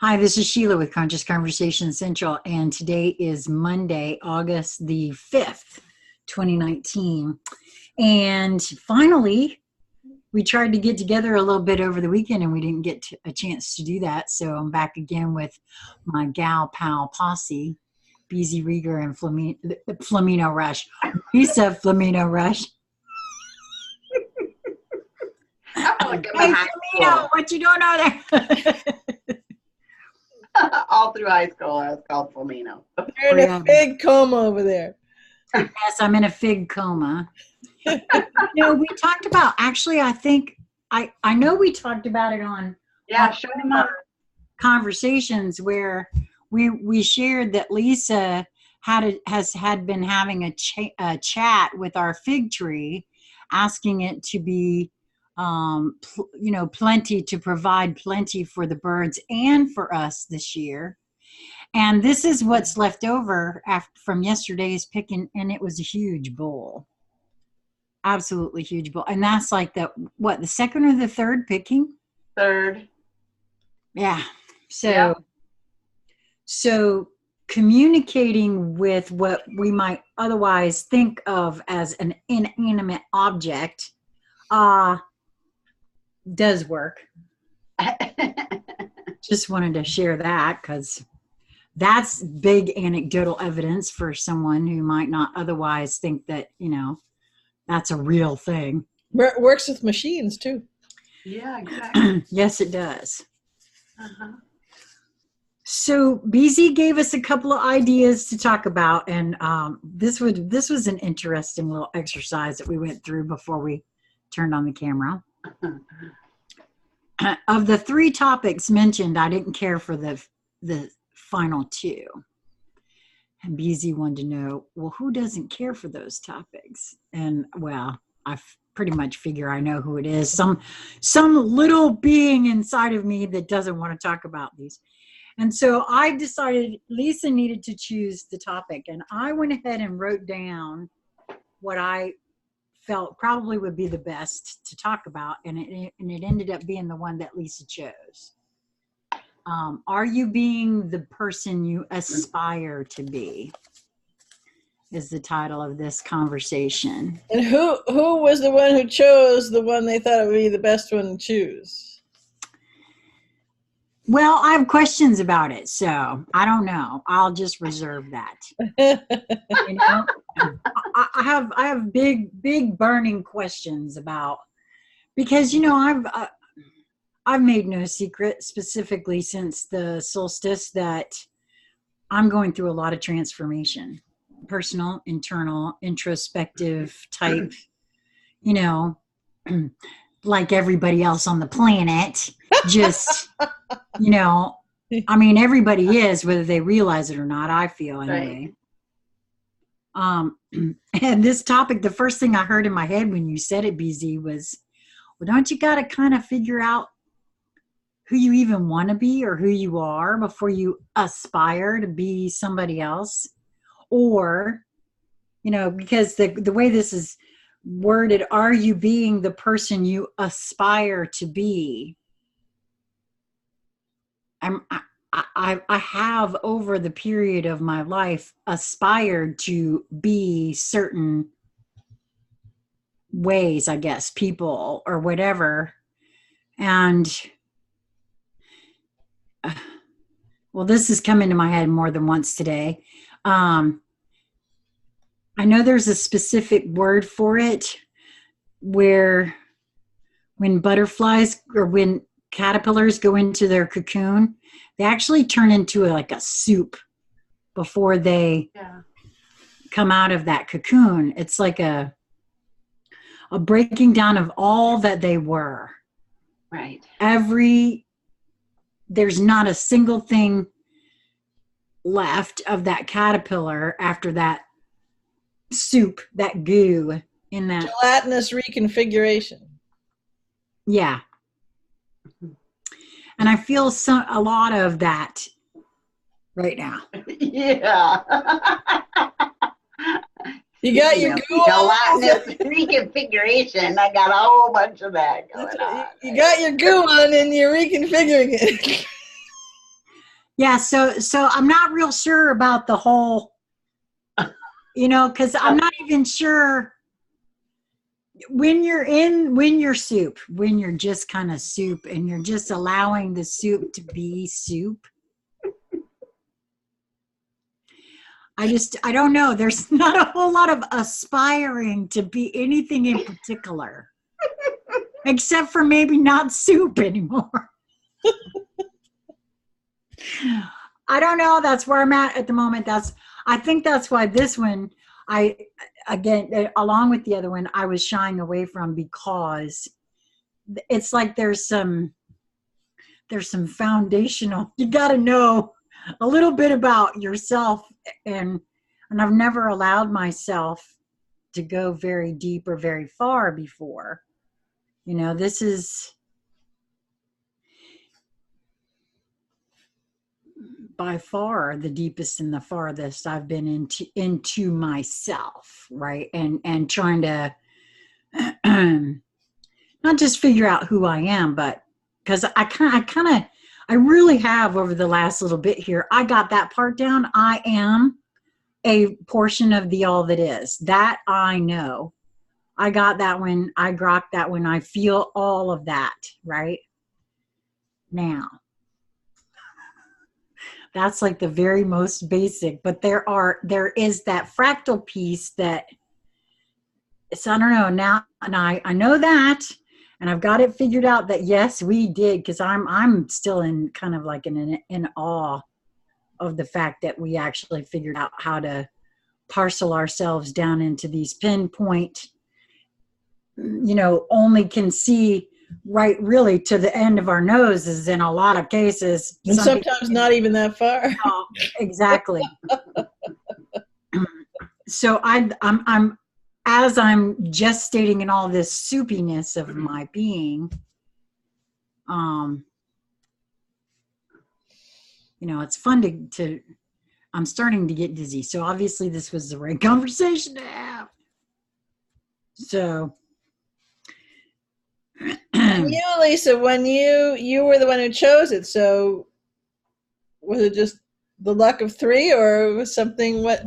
Hi, this is Sheila with Conscious Conversation Central, and today is Monday, August the 5th, 2019. And finally, we tried to get together a little bit over the weekend, and we didn't get a chance to do that. So I'm back again with my gal pal posse, BZ Rieger and Flamino Rush. Lisa Flamino Rush. Hey, Flamino, what you doing over there? All through high school, I was called Flamino. You're in a big coma over there. Yes, I'm in a fig coma. We talked about, actually, I think, I know we talked about it on conversations where we shared that Lisa had been having a chat with our fig tree, asking it to be plenty, to provide plenty for the birds and for us this year. And this is what's left over from yesterday's picking, and it was a huge bowl. Absolutely huge bowl. And that's like the second or the third picking? Third. Yeah. So communicating with what we might otherwise think of as an inanimate object, does work. Just wanted to share that because that's big anecdotal evidence for someone who might not otherwise think that, that's a real thing. Works with machines too. Yeah, exactly. Yes, it does. Uh-huh. So BZ gave us a couple of ideas to talk about, and this was an interesting little exercise that we went through before we turned on the camera. Of the three topics mentioned, I didn't care for the final two. And BZ wanted to know, well, who doesn't care for those topics? And well, I pretty much figure I know who it is. Some little being inside of me that doesn't want to talk about these. And so I decided Lisa needed to choose the topic. And I went ahead and wrote down what I felt probably would be the best to talk about, and it ended up being the one that Lisa chose. Are you being the person you aspire to be? Is the title of this conversation. And who was the one who chose the one they thought would be the best one to choose? Well, I have questions about it, so I don't know. I'll just reserve that. I have big burning questions about, because I've made no secret, specifically since the solstice, that I'm going through a lot of transformation, personal, internal, introspective type, like everybody else on the planet, just, everybody is, whether they realize it or not, I feel anyway. Right. And this topic, the first thing I heard in my head when you said it, BZ, was, well, don't you got to kind of figure out who you even want to be or who you are before you aspire to be somebody else? Or, because the way this is worded, are you being the person you aspire to be? I have, over the period of my life, aspired to be certain ways, I guess, people or whatever. And well, this has come into my head more than once today. I know there's a specific word for it, where when butterflies or when caterpillars go into their cocoon, they actually turn into a soup before they come out of that cocoon. It's like a breaking down of all that they were. Right. There's not a single thing left of that caterpillar after that soup, that goo in that gelatinous reconfiguration. Yeah. And I feel a lot of that right now. Yeah. You got your goo gelatinous reconfiguration. I got a whole bunch of that going on. You got your goo on and you're reconfiguring it. Yeah, so I'm not real sure about the whole, because I'm not even sure when you're soup, when you're just kind of soup and you're just allowing the soup to be soup. I don't know. There's not a whole lot of aspiring to be anything in particular, except for maybe not soup anymore. I don't know. That's where I'm at the moment. I think that's why this one, again, along with the other one, I was shying away from, because it's like there's some foundational, you got to know a little bit about yourself, and I've never allowed myself to go very deep or very far before. This is by far the deepest and the farthest I've been into myself, right? And trying to not just figure out who I am, but because I really have, over the last little bit here, I got that part down. I am a portion of the all that is. That I know. I got that one. I grok that one. I feel all of that, right? Now, that's like the very most basic, but there is that fractal piece that, so I don't know now, and I know that, and I've got it figured out that yes, we did, because I'm still in kind of like in awe of the fact that we actually figured out how to parcel ourselves down into these pinpoint, only can see right really to the end of our noses in a lot of cases, and sometimes not even that far. No, exactly. So I'm as I'm gestating in all this soupiness of my being, it's fun to I'm starting to get dizzy. So obviously this was the right conversation to have. So and you, Lisa, when you were the one who chose it, so was it just the luck of three, or was something what?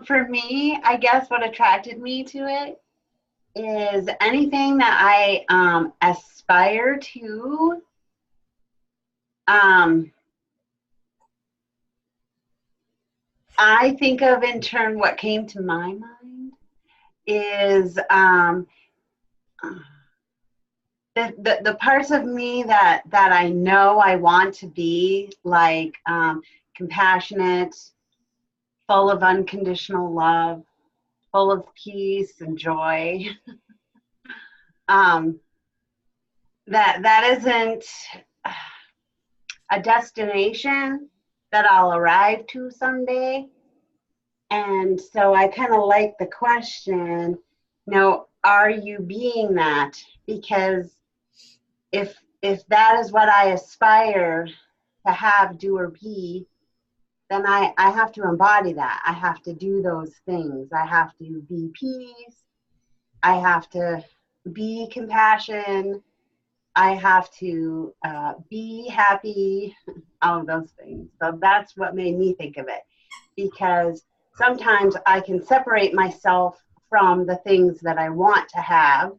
For me, I guess what attracted me to it is anything that I aspire to. I think of in turn what came to my mind is the parts of me that I know I want to be, like compassionate, full of unconditional love, full of peace and joy. That isn't a destination that I'll arrive to someday. And so I kind of like the question, are you being that? Because if that is what I aspire to have, do, or be, then I have to embody that. I have to do those things. I have to be peace. I have to be compassion. I have to be happy, all of those things. So that's what made me think of it. Because sometimes I can separate myself from the things that I want to have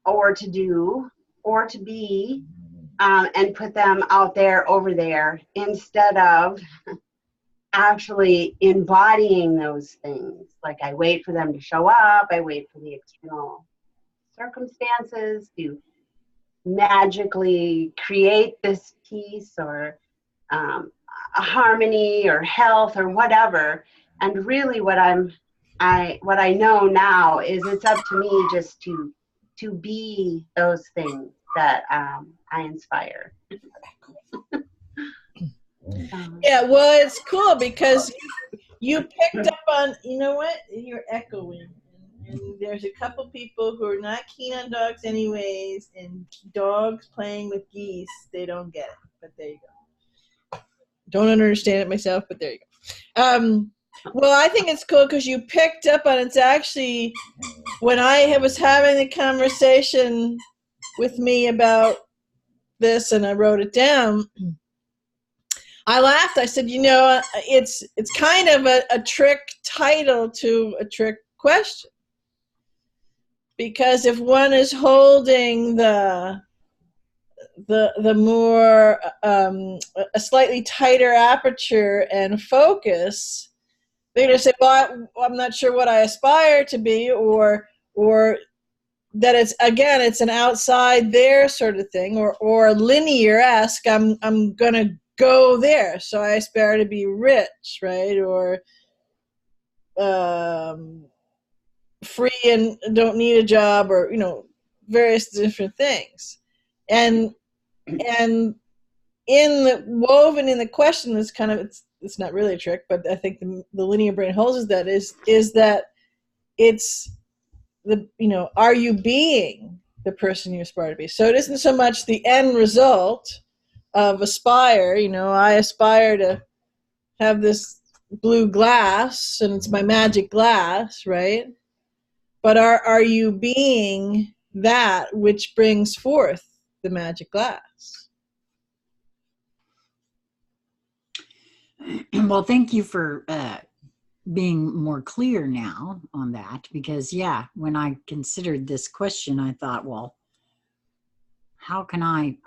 or to do or to be, and put them out there, over there, instead of actually embodying those things. Like I wait for them to show up. I wait for the external circumstances to magically create this peace or a harmony or health or whatever. And really what I know now is it's up to me just to be those things that I inspire. Yeah, well, it's cool because you picked up on, you know what, you're echoing. And there's a couple people who are not keen on dogs anyways, and dogs playing with geese, they don't get it. But there you go. Don't understand it myself, but there you go. Well, I think it's cool because you picked up on it's actually when I was having the conversation with me about this and I wrote it down, I laughed. I said, it's kind of a trick title to a trick question. Because if one is holding the more a slightly tighter aperture and focus, they're going to say, well, I'm not sure what I aspire to be, or that it's an outside there sort of thing, or linear-esque, I'm going to go there, so I aspire to be rich, right? Or free and don't need a job, or various different things. And woven in the question is kind of, it's not really a trick, but I think the linear brain holds that is that it's are you being the person you aspire to be? So it isn't so much the end result of aspire. I aspire to have this blue glass and it's my magic glass, right? But are you being that which brings forth the magic glass? Well, thank you for being more clear now on that, because when I considered this question, I thought, well, how can I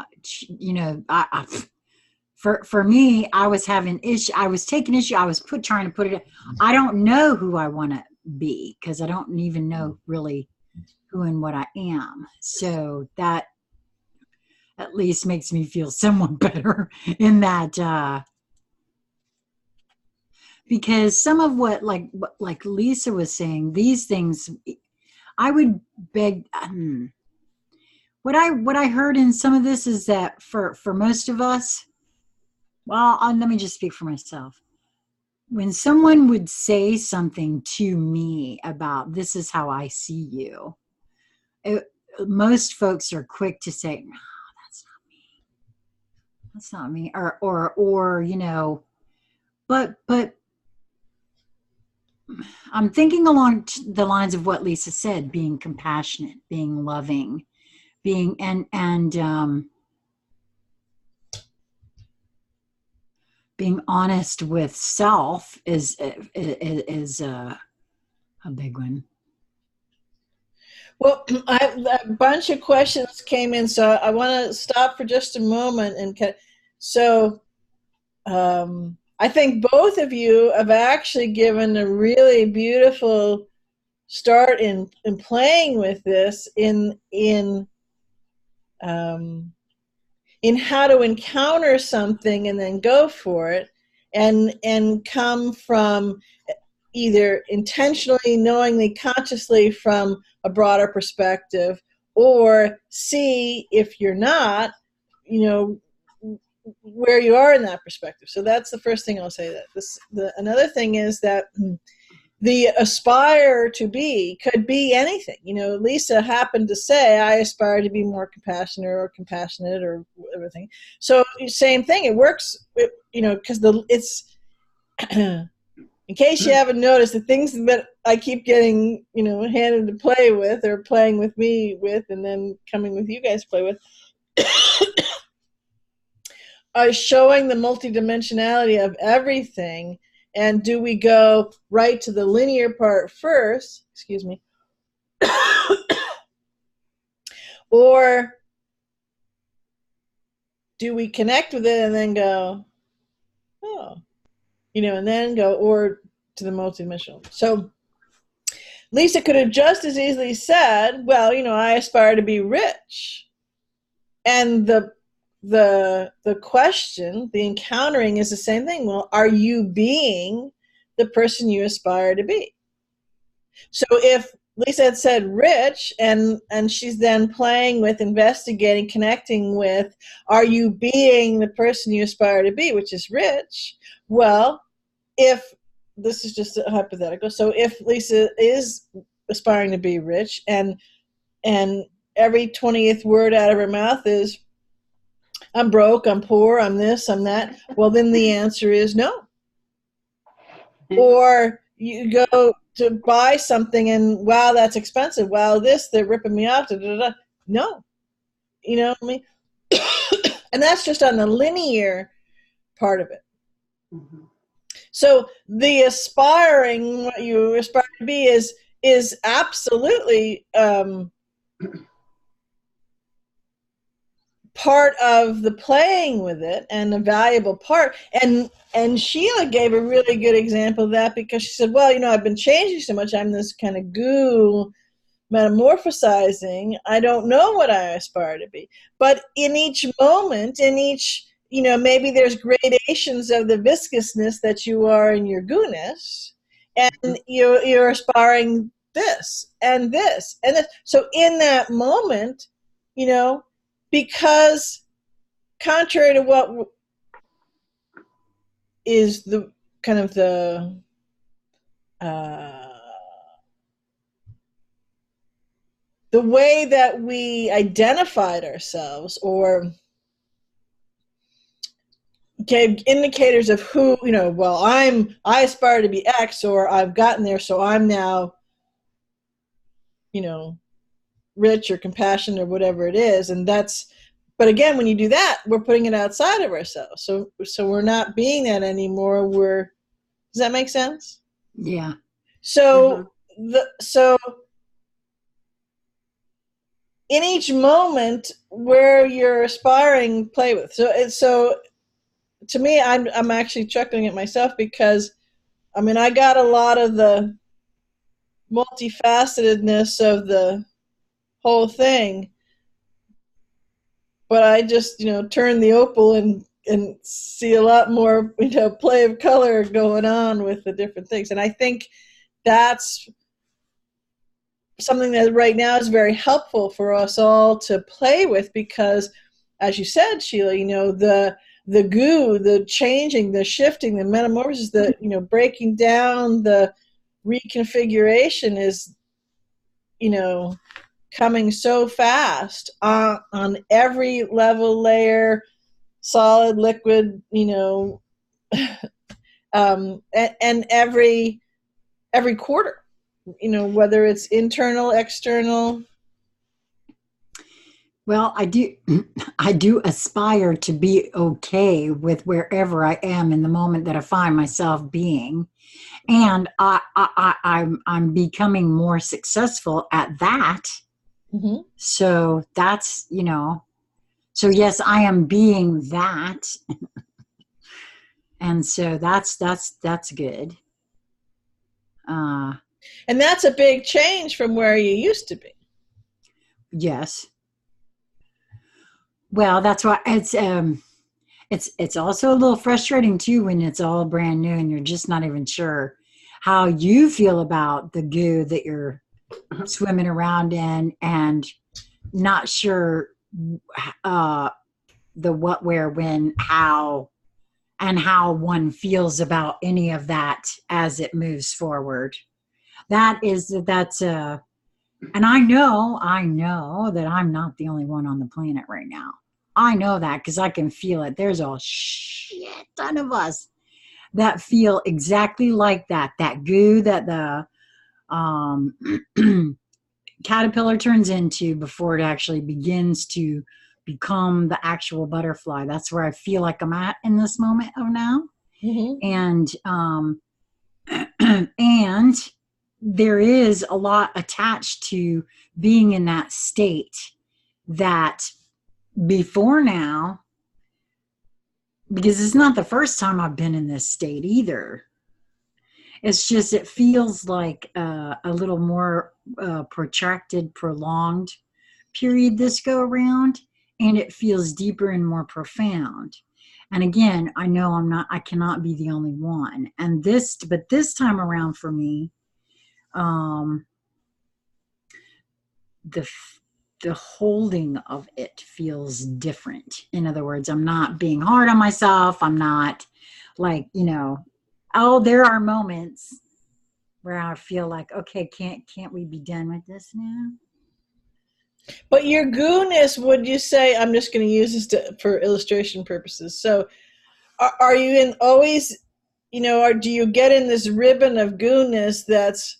for me, I was having issue. I was taking issue. I was trying to put it. I don't know who I want to be, because I don't even know really who and what I am. So that at least makes me feel somewhat better in that. Because some of what like Lisa was saying, these things, I would beg. What I heard in some of this is that for most of us, well, let me just speak for myself. When someone would say something to me about, this is how I see you, most folks are quick to say, no, that's not me. That's not me. Or but I'm thinking along the lines of what Lisa said, being compassionate, being loving, being being honest with self is a big one. Well, a bunch of questions came in, so I want to stop for just a moment. I think both of you have actually given a really beautiful start in playing with this in how to encounter something and then go for it, and come from either intentionally, knowingly, consciously from a broader perspective, or see if you're not, where you are in that perspective. So that's the first thing I'll say. That another thing is that the aspire to be could be anything. Lisa happened to say, I aspire to be more compassionate or everything. So same thing. It works, because it's, in case you haven't noticed, the things that I keep getting, handed to play with, or playing with me with, and then coming with you guys to play with, are showing the multidimensionality of everything. And do we go right to the linear part first, excuse me, or do we connect with it and then go, oh, and then go, or to the multidimensional? So Lisa could have just as easily said, well, I aspire to be rich. And the question, the encountering, is the same thing. Well, are you being the person you aspire to be? So if Lisa had said rich, and she's then playing with, investigating, connecting with, are you being the person you aspire to be, which is rich? Well, if this is just a hypothetical, so if Lisa is aspiring to be rich, and every 20th word out of her mouth is, I'm broke, I'm poor, I'm this, I'm that, well, then the answer is no. Or you go to buy something and, wow, that's expensive. Wow, they're ripping me off. Da, da, da. No. You know what I mean? And that's just on the linear part of it. Mhm. So the aspiring, what you aspire to be is absolutely part of the playing with it, and a valuable part. And Sheila gave a really good example of that, because she said, well, I've been changing so much. I'm this kind of goo metamorphosizing. I don't know what I aspire to be. But in each moment, in each, maybe there's gradations of the viscousness that you are in your gooness, and you're aspiring this and this and this. So in that moment, because contrary to what is the kind of the way that we identified ourselves, or gave indicators of who, well, I aspire to be X, or I've gotten there, so I'm now, rich or compassionate or whatever it is. And but again, when you do that, we're putting it outside of ourselves. So we're not being that anymore. Does that make sense? Yeah. So so in each moment where you're aspiring, play with. So to me, I'm actually chuckling at myself, because I got a lot of the multifacetedness of the whole thing, but I just turn the opal and see a lot more play of color going on with the different things. And I think that's something that right now is very helpful for us all to play with, because as you said, Sheila, the goo, the changing, the shifting, the metamorphosis, the breaking down, the reconfiguration is coming so fast on every level, layer, solid, liquid, and every quarter, whether it's internal, external. Well, I do aspire to be okay with wherever I am in the moment that I find myself being, and I'm becoming more successful at that. Mm-hmm. So that's so yes, I am being that, and so that's good. And that's a big change from where you used to be. Yes. Well, that's why it's also a little frustrating too when it's all brand new and you're just not even sure how you feel about the goo that you're swimming around in, and not sure the what, where, when, how, and how one feels about any of that as it moves forward. That's and I know that I'm not the only one on the planet right now. I know that because I can feel it. There's a shit ton of us that feel exactly like that. That goo that the caterpillar turns into before it actually begins to become the actual butterfly. That's where I feel like I'm at in this moment of now. Mm-hmm. And there is a lot attached to being in that state that before now, because it's not the first time I've been in this state either. It's just, it feels like a little more protracted, prolonged period this go around, and it feels deeper and more profound. And again, I know I cannot be the only one. But this time around for me, the holding of it feels different. In other words, I'm not being hard on myself. I'm not like, oh, there are moments where I feel like, okay, can't we be done with this now? But your gooness, would you say, I'm just going to use this for illustration purposes. So are you in always, or do you get in this ribbon of gooness that's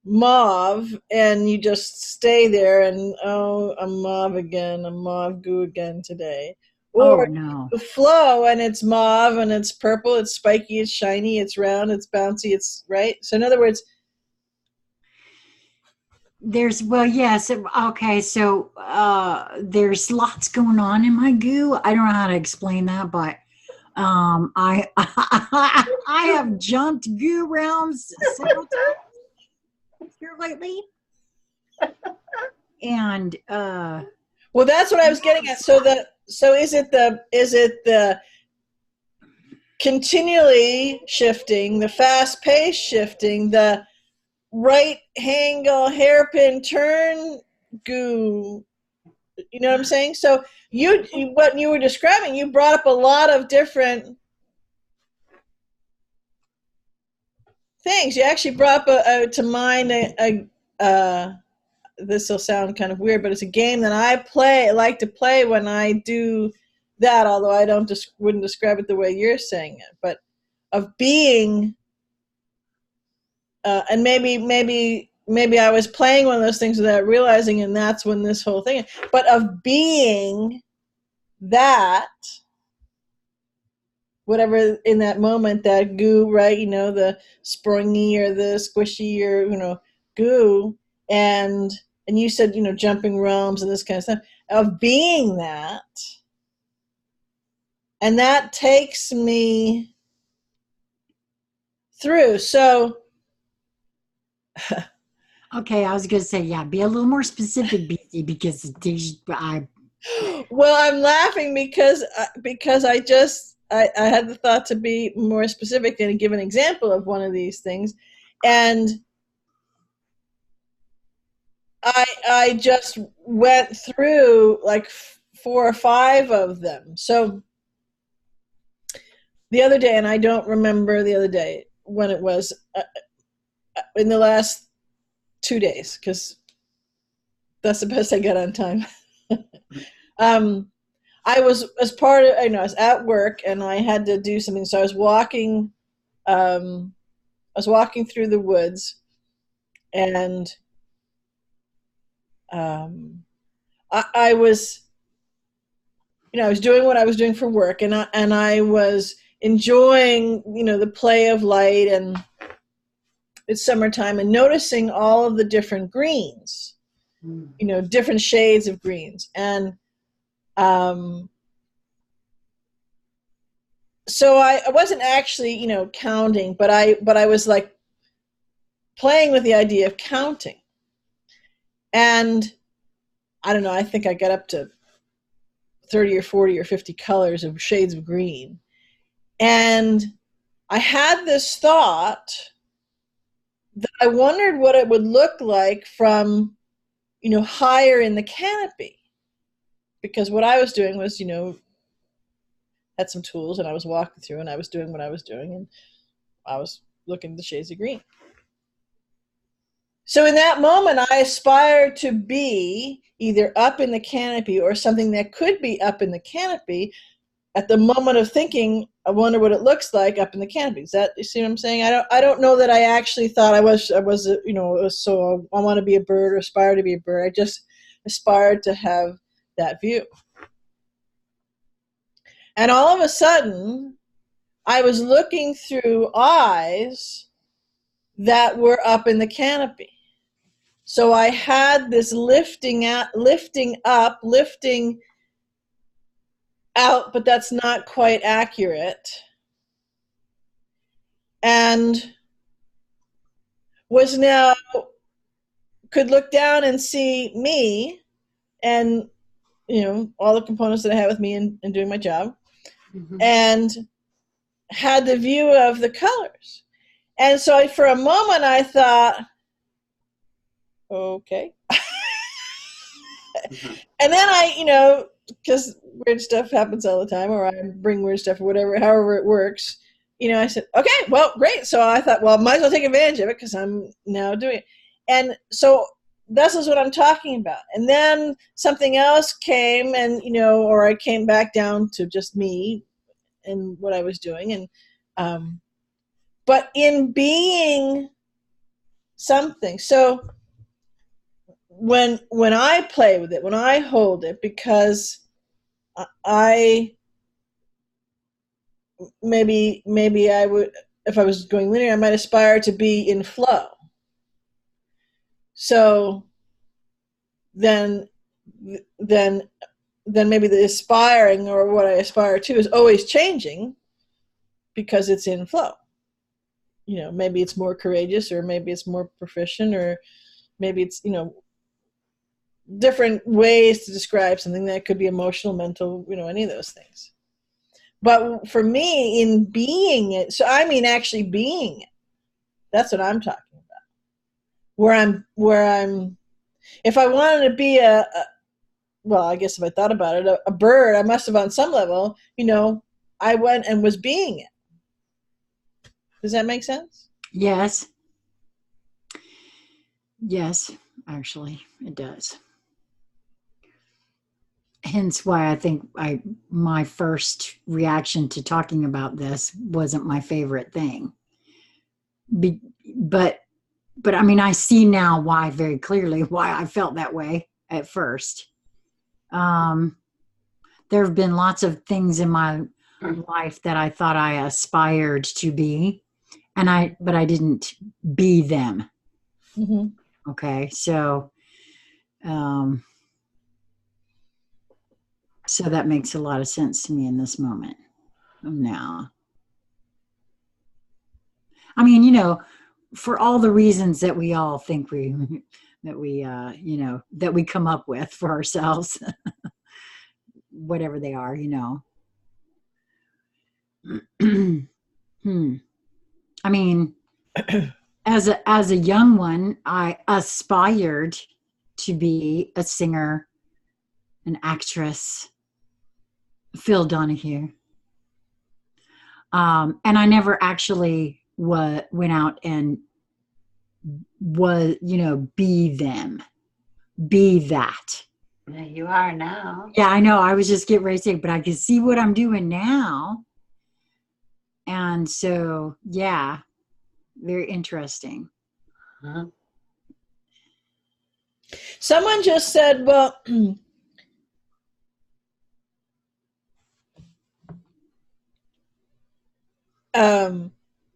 mauve, and you just stay there and, oh, I'm mauve again, I'm mauve goo again today. Oh Or no. you flow and it's mauve and it's purple, it's spiky, it's shiny, it's round, it's bouncy, it's right. So in other words, There's well, yes. Okay, so there's lots going on in my goo. I don't know how to explain that, but I I have jumped goo rounds several times here lately, and well, that's what I was getting at. So is it the continually shifting, the fast pace shifting, the right angle hairpin turn goo? You know what I'm saying? So what you were describing, you brought up a lot of different things. You actually brought up to mind this will sound kind of weird, but it's a game that I like to play when I do that. Although I wouldn't describe it the way you're saying it, but of being, and maybe I was playing one of those things without realizing, and that's when this whole thing. But of being that, whatever in that moment, that goo, right? The springy or the squishy or goo, and you said jumping realms and this kind of stuff, of being that, and that takes me through. So okay, I was gonna say, yeah, be a little more specific, BC, because well, I'm laughing because I had the thought to be more specific and give an example of one of these things, and I just went through like 4 or 5 of them. So the other day, and I don't remember the other day when it was, in the last 2 days, because that's the best I got on time. I was I was at work and I had to do something, so I was walking through the woods, and I was I was doing what I was doing for work, and I was enjoying the play of light, and it's summertime, and noticing all of the different greens, different shades of greens, and so I wasn't actually counting, but I was like playing with the idea of counting, and I don't know, I think I got up to 30 or 40 or 50 colors of shades of green. And I had this thought that I wondered what it would look like from, higher in the canopy. Because what I was doing was, had some tools, and I was walking through, and I was doing what I was doing, and I was looking at the shades of green. So in that moment, I aspired to be either up in the canopy or something that could be up in the canopy. At the moment of thinking, I wonder what it looks like up in the canopy. Is that, you see what I'm saying? I don't know that I actually thought I was so I want to be a bird or aspire to be a bird. I just aspired to have that view. And all of a sudden, I was looking through eyes that were up in the canopy. So I had this lifting up, lifting out, but that's not quite accurate. And was now, could look down and see me and, all the components that I have with me in doing my job, and had the view of the colors. And so for a moment I thought, okay. And then I, because weird stuff happens all the time, or I bring weird stuff or whatever, however it works, I said, okay, well, great. So I thought, well, might as well take advantage of it because I'm now doing it. And so this is what I'm talking about. And then something else came, and, or I came back down to just me and what I was doing. And, but in being something. So when I play with it, when I hold it, because I maybe I would, if I was going linear, I might aspire to be in flow. So then maybe the aspiring, or what I aspire to, is always changing because it's in flow. Maybe it's more courageous, or maybe it's more proficient, or maybe it's, different ways to describe something that could be emotional, mental, any of those things. But for me, in being it, so I mean actually being it, that's what I'm talking about. Where I'm, if I wanted to be well, I guess if I thought about it, a bird, I must have on some level, I went and was being it. Does that make sense? Yes. Yes, actually, it does. Hence why I think my first reaction to talking about this wasn't my favorite thing. But I mean, I see now why, very clearly, why I felt that way at first. There have been lots of things in my life that I thought I aspired to be, but I didn't be them. Mm-hmm. Okay, so so that makes a lot of sense to me in this moment now. I mean, for all the reasons that we all think that we come up with for ourselves, whatever they are, I mean, as a young one, I aspired to be a singer, an actress, Phil Donahue. And I never actually went out and be them, be that. Yeah, you are now. Yeah, I know. I was just getting ready to say, but I can see what I'm doing now. And so, yeah, very interesting. Huh? Someone just said, well,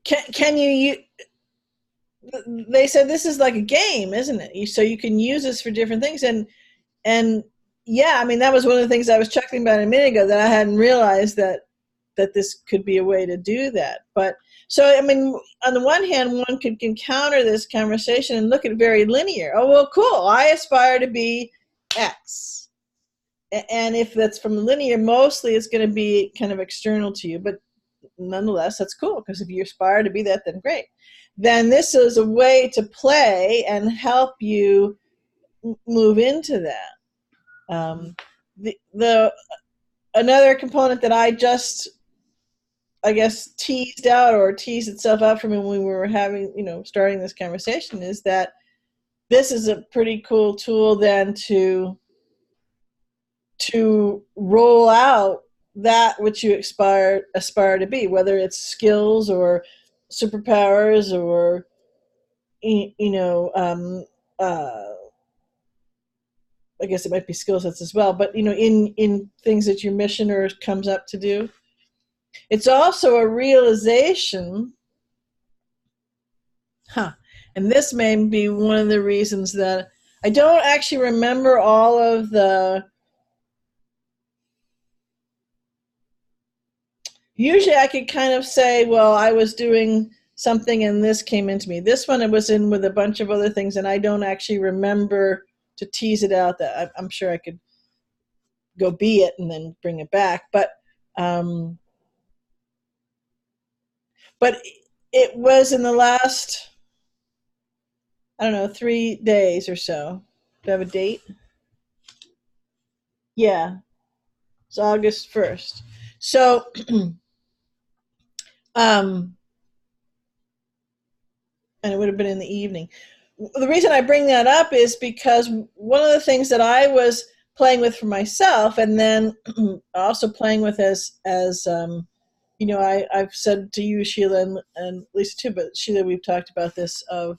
can you they said this is like a game, isn't it? So you can use this for different things. And yeah, I mean, that was one of the things I was chuckling about a minute ago, that I hadn't realized that this could be a way to do that. But so, I mean, on the one hand, one could encounter this conversation and look at it very linear. Oh, well, cool. I aspire to be X. And if that's from linear, mostly it's going to be kind of external to you. But nonetheless, that's cool, because if you aspire to be that, then great. Then this is a way to play and help you move into that. Another component that I just, I guess, teased out, or teased itself out for me when we were having, starting this conversation, is that this is a pretty cool tool then to roll out that which you aspire to be, whether it's skills or superpowers, or I guess it might be skill sets as well, but in things that your mission or comes up to do. It's also a realization, and this may be one of the reasons that I don't actually remember all of the. Usually I could kind of say, well, I was doing something and this came into me. This one, it was in with a bunch of other things, and I don't actually remember to tease it out. That I'm sure I could go be it and then bring it back. But it was in the last, I don't know, 3 days or so. Do I have a date? Yeah. It's August 1st. So, and it would have been in the evening. The reason I bring that up is because one of the things that I was playing with for myself, and then also playing with as I've said to you, Sheila, and Lisa too, but Sheila, we've talked about this of,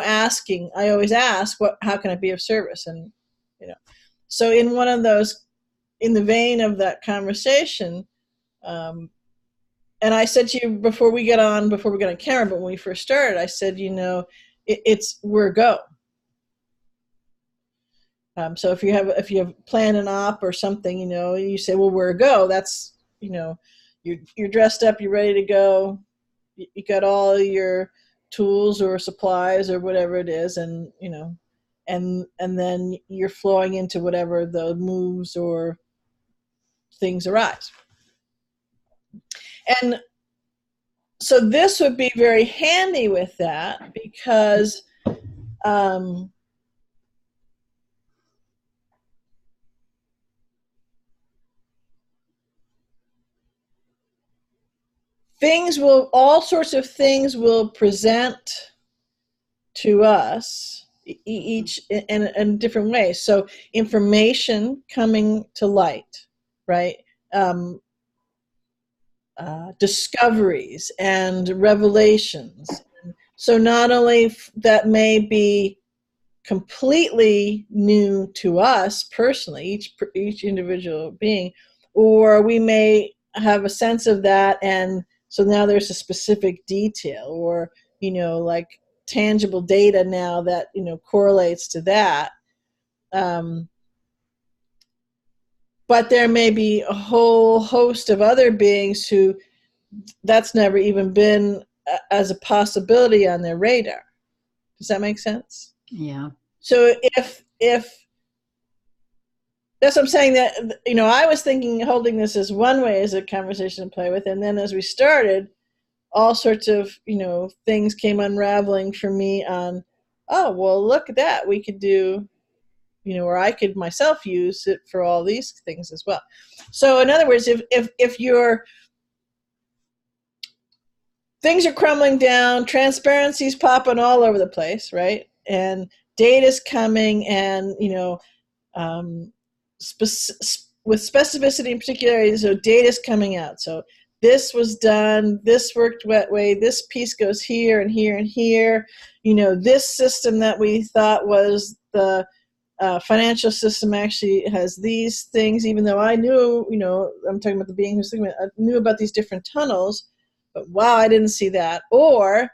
asking. I always ask, how can I be of service? And, so in one of those, in the vein of that conversation, and I said to you before we got on camera, but when we first started, I said, we're a go. So if you have planned an op or something, you say, well, we're a go. That's, you're dressed up, you're ready to go. You got all your tools or supplies or whatever it is, and and then you're flowing into whatever the moves or things arise. And so this would be very handy with that, because all sorts of things will present to us, each in different ways. So information coming to light, right? Discoveries and revelations. So not only that may be completely new to us personally, each individual being, or we may have a sense of that, and so now there's a specific detail, or like tangible data now that correlates to that. But there may be a whole host of other beings who that's never even been as a possibility on their radar. Does that make sense? Yeah. So if that's what I'm saying, that I was thinking holding this as one way as a conversation to play with, and then as we started, all sorts of things came unraveling for me on, oh well, look at that, we could do, or I could myself use it for all these things as well. So in other words, if you're things are crumbling down, transparency's popping all over the place, right? And data's coming, and with specificity and particularity, so data's coming out. So this was done, this worked that way, this piece goes here and here and here. This system that we thought was the financial system actually has these things, even though I knew, I'm talking about the being who's thinking about, I knew about these different tunnels, but wow, I didn't see that. Or,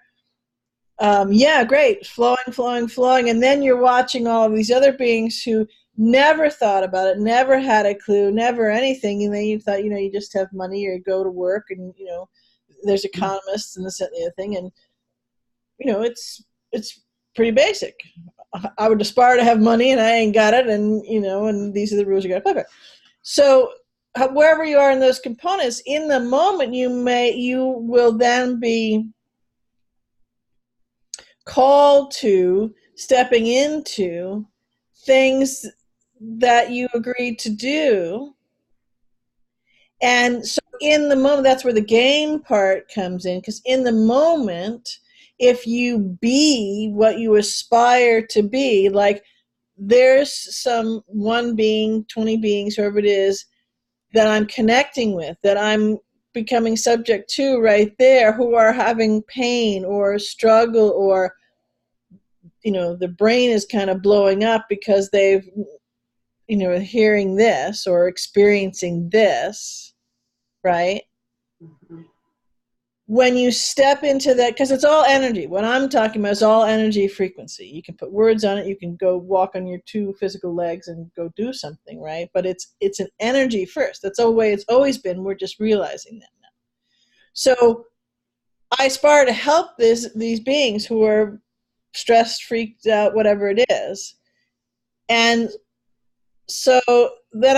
yeah, great, flowing, and then you're watching all of these other beings who never thought about it, never had a clue, never anything, and then you thought, you just have money or go to work, and there's economists and this and the other thing, and it's pretty basic. I would aspire to have money, and I ain't got it, and and these are the rules you got to play by. So wherever you are in those components, in the moment, you will then be called to stepping into things that you agreed to do. And so in the moment, that's where the game part comes in, because in the moment, if you be what you aspire to be, like there's some one being, 20 beings, whoever it is, that I'm connecting with, that I'm becoming subject to right there, who are having pain or struggle, or the brain is kind of blowing up because they've hearing this or experiencing this, right? Mm-hmm. When you step into that, because it's all energy. What I'm talking about is all energy frequency. You can put words on it. You can go walk on your 2 physical legs and go do something, right? But it's an energy first. That's the way it's always been. We're just realizing that now. So I aspire to help these beings who are stressed, freaked out, whatever it is. And so then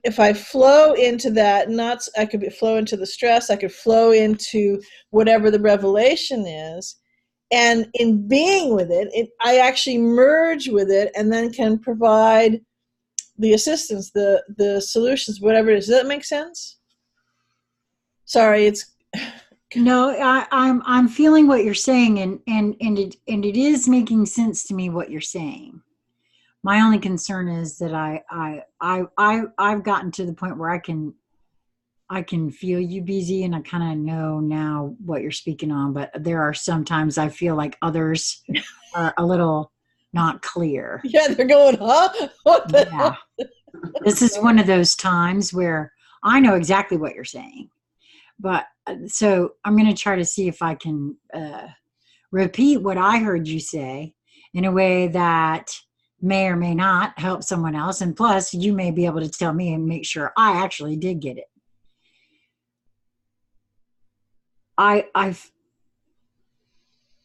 if I flow into that, I could flow into the stress, I could flow into whatever the revelation is, and in being with it, I actually merge with it, and then can provide the assistance, the solutions, whatever it is. Does that make sense? Sorry, it's no. I'm feeling what you're saying, and it is making sense to me what you're saying. My only concern is that I've gotten to the point where I can I can feel you, BZ, and I kind of know now what you're speaking on, but there are sometimes I feel like others are a little not clear. Yeah, they're going, huh? What the Yeah. This is one of those times where I know exactly what you're saying. But so I'm going to try to see if I can repeat what I heard you say in a way that may or may not help someone else. And plus, you may be able to tell me and make sure I actually did get it. I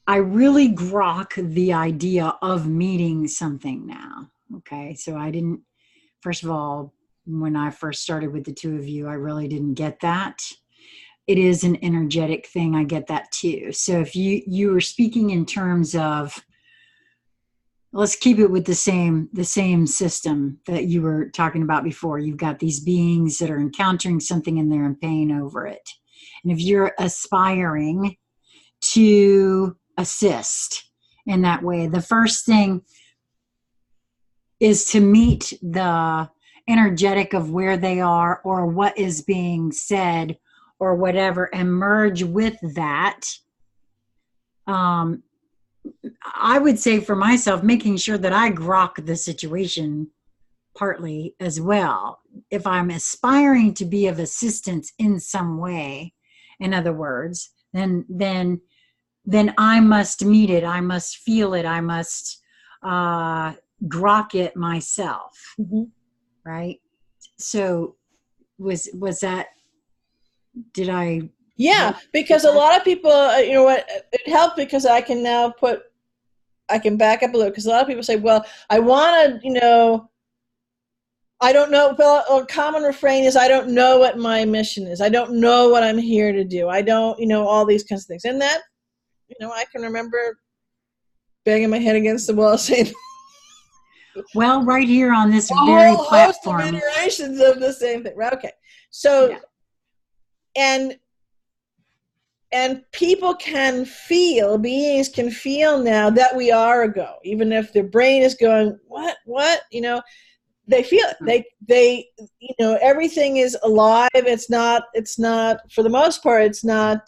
really grok the idea of meeting something now. Okay, so I didn't. First of all, when I first started with the two of you, I really didn't get that. It is an energetic thing. I get that too. So if you were speaking in terms of, let's keep it with the same system that you were talking about before. You've got these beings that are encountering something and they're in pain over it. And if you're aspiring to assist in that way, the first thing is to meet the energetic of where they are or what is being said or whatever, and merge with that. I would say for myself, making sure that I grok the situation partly as well. If I'm aspiring to be of assistance in some way, in other words, then I must meet it. I must feel it. I must grok it myself. Mm-hmm. Right? So was that, did I? Yeah, because a lot of people, you know what, it helped because I can now I can back up a little, because a lot of people say, well, I want to, you know, I don't know. Well, a common refrain is, I don't know what my mission is. I don't know what I'm here to do. I don't, you know, all these kinds of things. And that, you know, I can remember banging my head against the wall saying, well, right here on this a very whole platform. host of iterations of the same thing. Right? Okay. So, yeah. And people can feel, beings can feel now that we are a go, even if their brain is going, what, you know, they feel it. They, you know, everything is alive. It's not, for the most part, it's not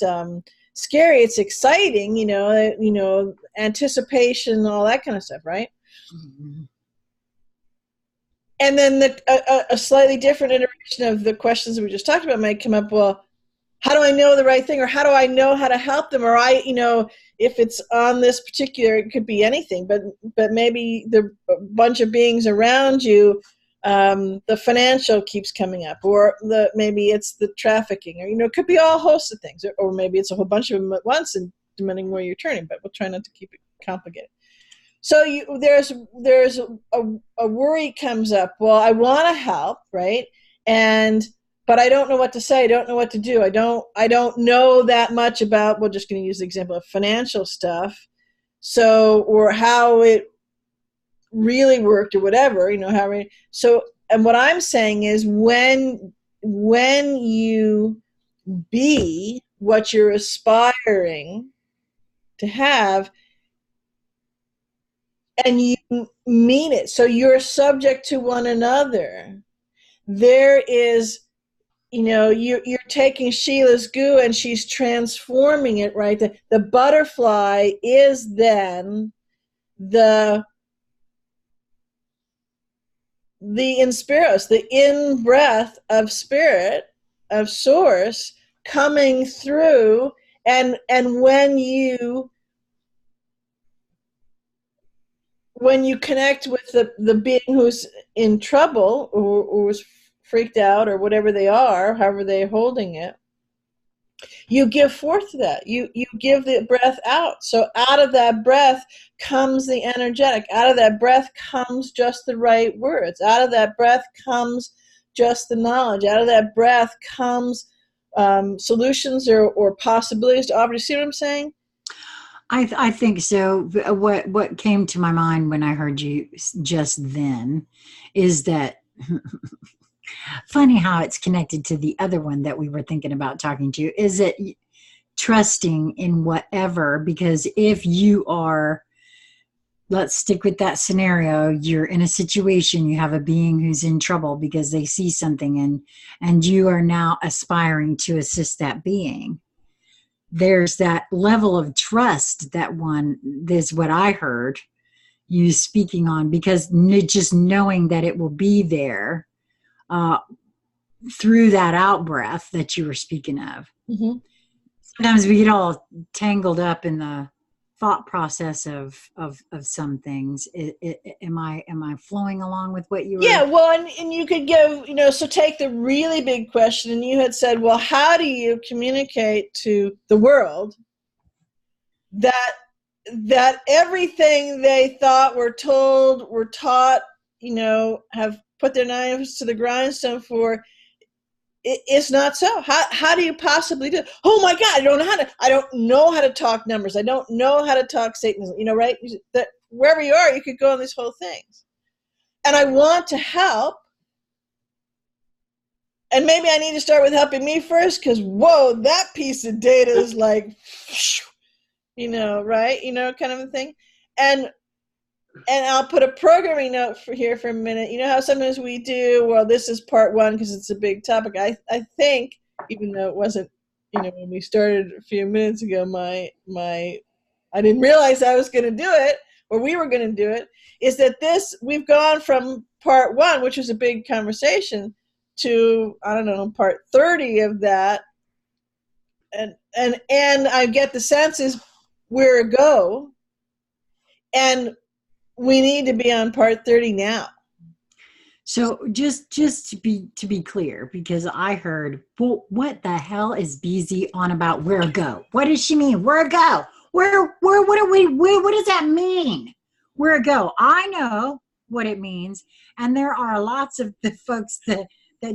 scary. It's exciting, you know, anticipation, all that kind of stuff, right? Mm-hmm. And then a slightly different iteration of the questions we just talked about might come up, well, how do I know the right thing, or how do I know how to help them? Or I, you know, if it's on this particular, it could be anything, but maybe the bunch of beings around you, the financial keeps coming up, or maybe it's the trafficking, or, you know, it could be all hosts of things, or maybe it's a whole bunch of them at once, and depending where you're turning, but we'll try not to keep it complicated. So there's a worry comes up. Well, I want to help, right? But I don't know what to say. I don't know what to do. I don't know that much about, we're just going to use the example of financial stuff. So, or how it really worked or whatever, you know, and what I'm saying is when you be what you're aspiring to have, and you mean it, so you're subject to one another, there is, you know, you're taking Sheila's goo and she's transforming it, right? The butterfly is then the inspiros, the in-breath of spirit, of source, coming through, and when you connect with the being who's in trouble, or was freaked out, or whatever they are, however they're holding it, you give forth to that. You give the breath out. So out of that breath comes the energetic. Out of that breath comes just the right words. Out of that breath comes just the knowledge. Out of that breath comes solutions or possibilities to offer. You see what I'm saying? I think so. What came to my mind when I heard you just then is that funny how it's connected to the other one that we were thinking about talking to, is it trusting in whatever, because if you are, let's stick with that scenario. You're in a situation, you have a being who's in trouble because they see something, and you are now aspiring to assist that being. There's that level of trust that one is what I heard you speaking on, because just knowing that it will be there through that out breath that you were speaking of. Mm-hmm. Sometimes we get all tangled up in the thought process of some things. Am I flowing along with what you were? Yeah, well, and you could give, so take the really big question, and you had said, well, how do you communicate to the world that everything they thought, were told, were taught, have put their knives to the grindstone for, it's not so. How do you possibly do it? Oh my God, I don't know how to talk numbers. I don't know how to talk Satanism, right? That wherever you are, you could go on these whole things. And I want to help. And maybe I need to start with helping me first, because whoa, that piece of data is like, right? Kind of a thing. And I'll put a programming note for a minute. You know how sometimes we do, well, this is part one because it's a big topic. I think, even though it wasn't, when we started a few minutes ago, I didn't realize I was going to do it, or we were going to do it, is that we've gone from part one, which was a big conversation, to, I don't know, part 30 of that. And I get the sense is we're a go, and we need to be on part 30 now. So just to be clear, because I heard, well, what the hell is BZ on about? Where a go? What does she mean? Where a go? What does that mean? Where a go? I know what it means, and there are lots of the folks that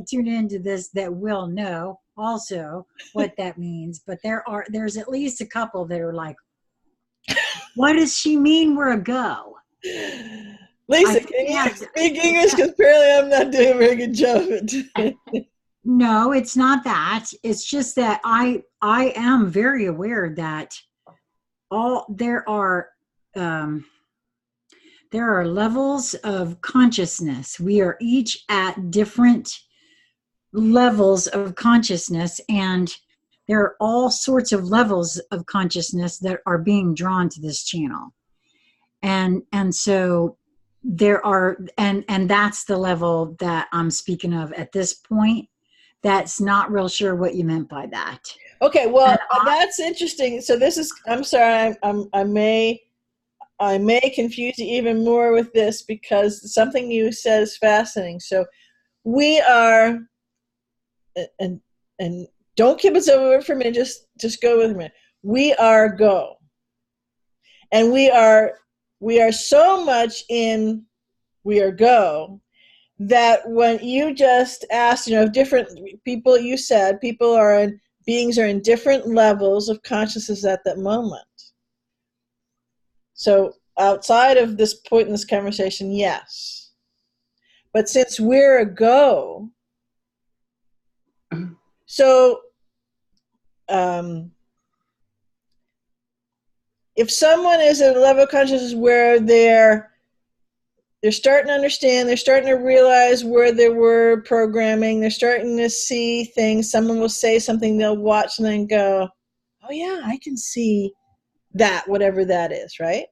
tune into this that will know also what that means. But there's at least a couple that are like, what does she mean? Where a go? Lisa, can you speak English? Because apparently I'm not doing a very good job of it. No, it's not that. It's just that I am very aware that there are levels of consciousness. We are each at different levels of consciousness, and there are all sorts of levels of consciousness that are being drawn to this channel. And so there are, and that's the level that I'm speaking of at this point. That's not real sure what you meant by that. Okay, well, that's interesting. So this is, I'm sorry, I may confuse you even more with this, because something you said is fascinating. So we are, and don't keep us over for a minute, just go with me. We are go. And we are so much in we are go, that when you just asked, different people, you said beings are in different levels of consciousness at that moment. So outside of this point in this conversation, yes. But since we're a go, so if someone is at a level of consciousness where they're starting to understand, they're starting to realize where they were programming, they're starting to see things, someone will say something, they'll watch and then go, oh yeah, I can see that, whatever that is, right?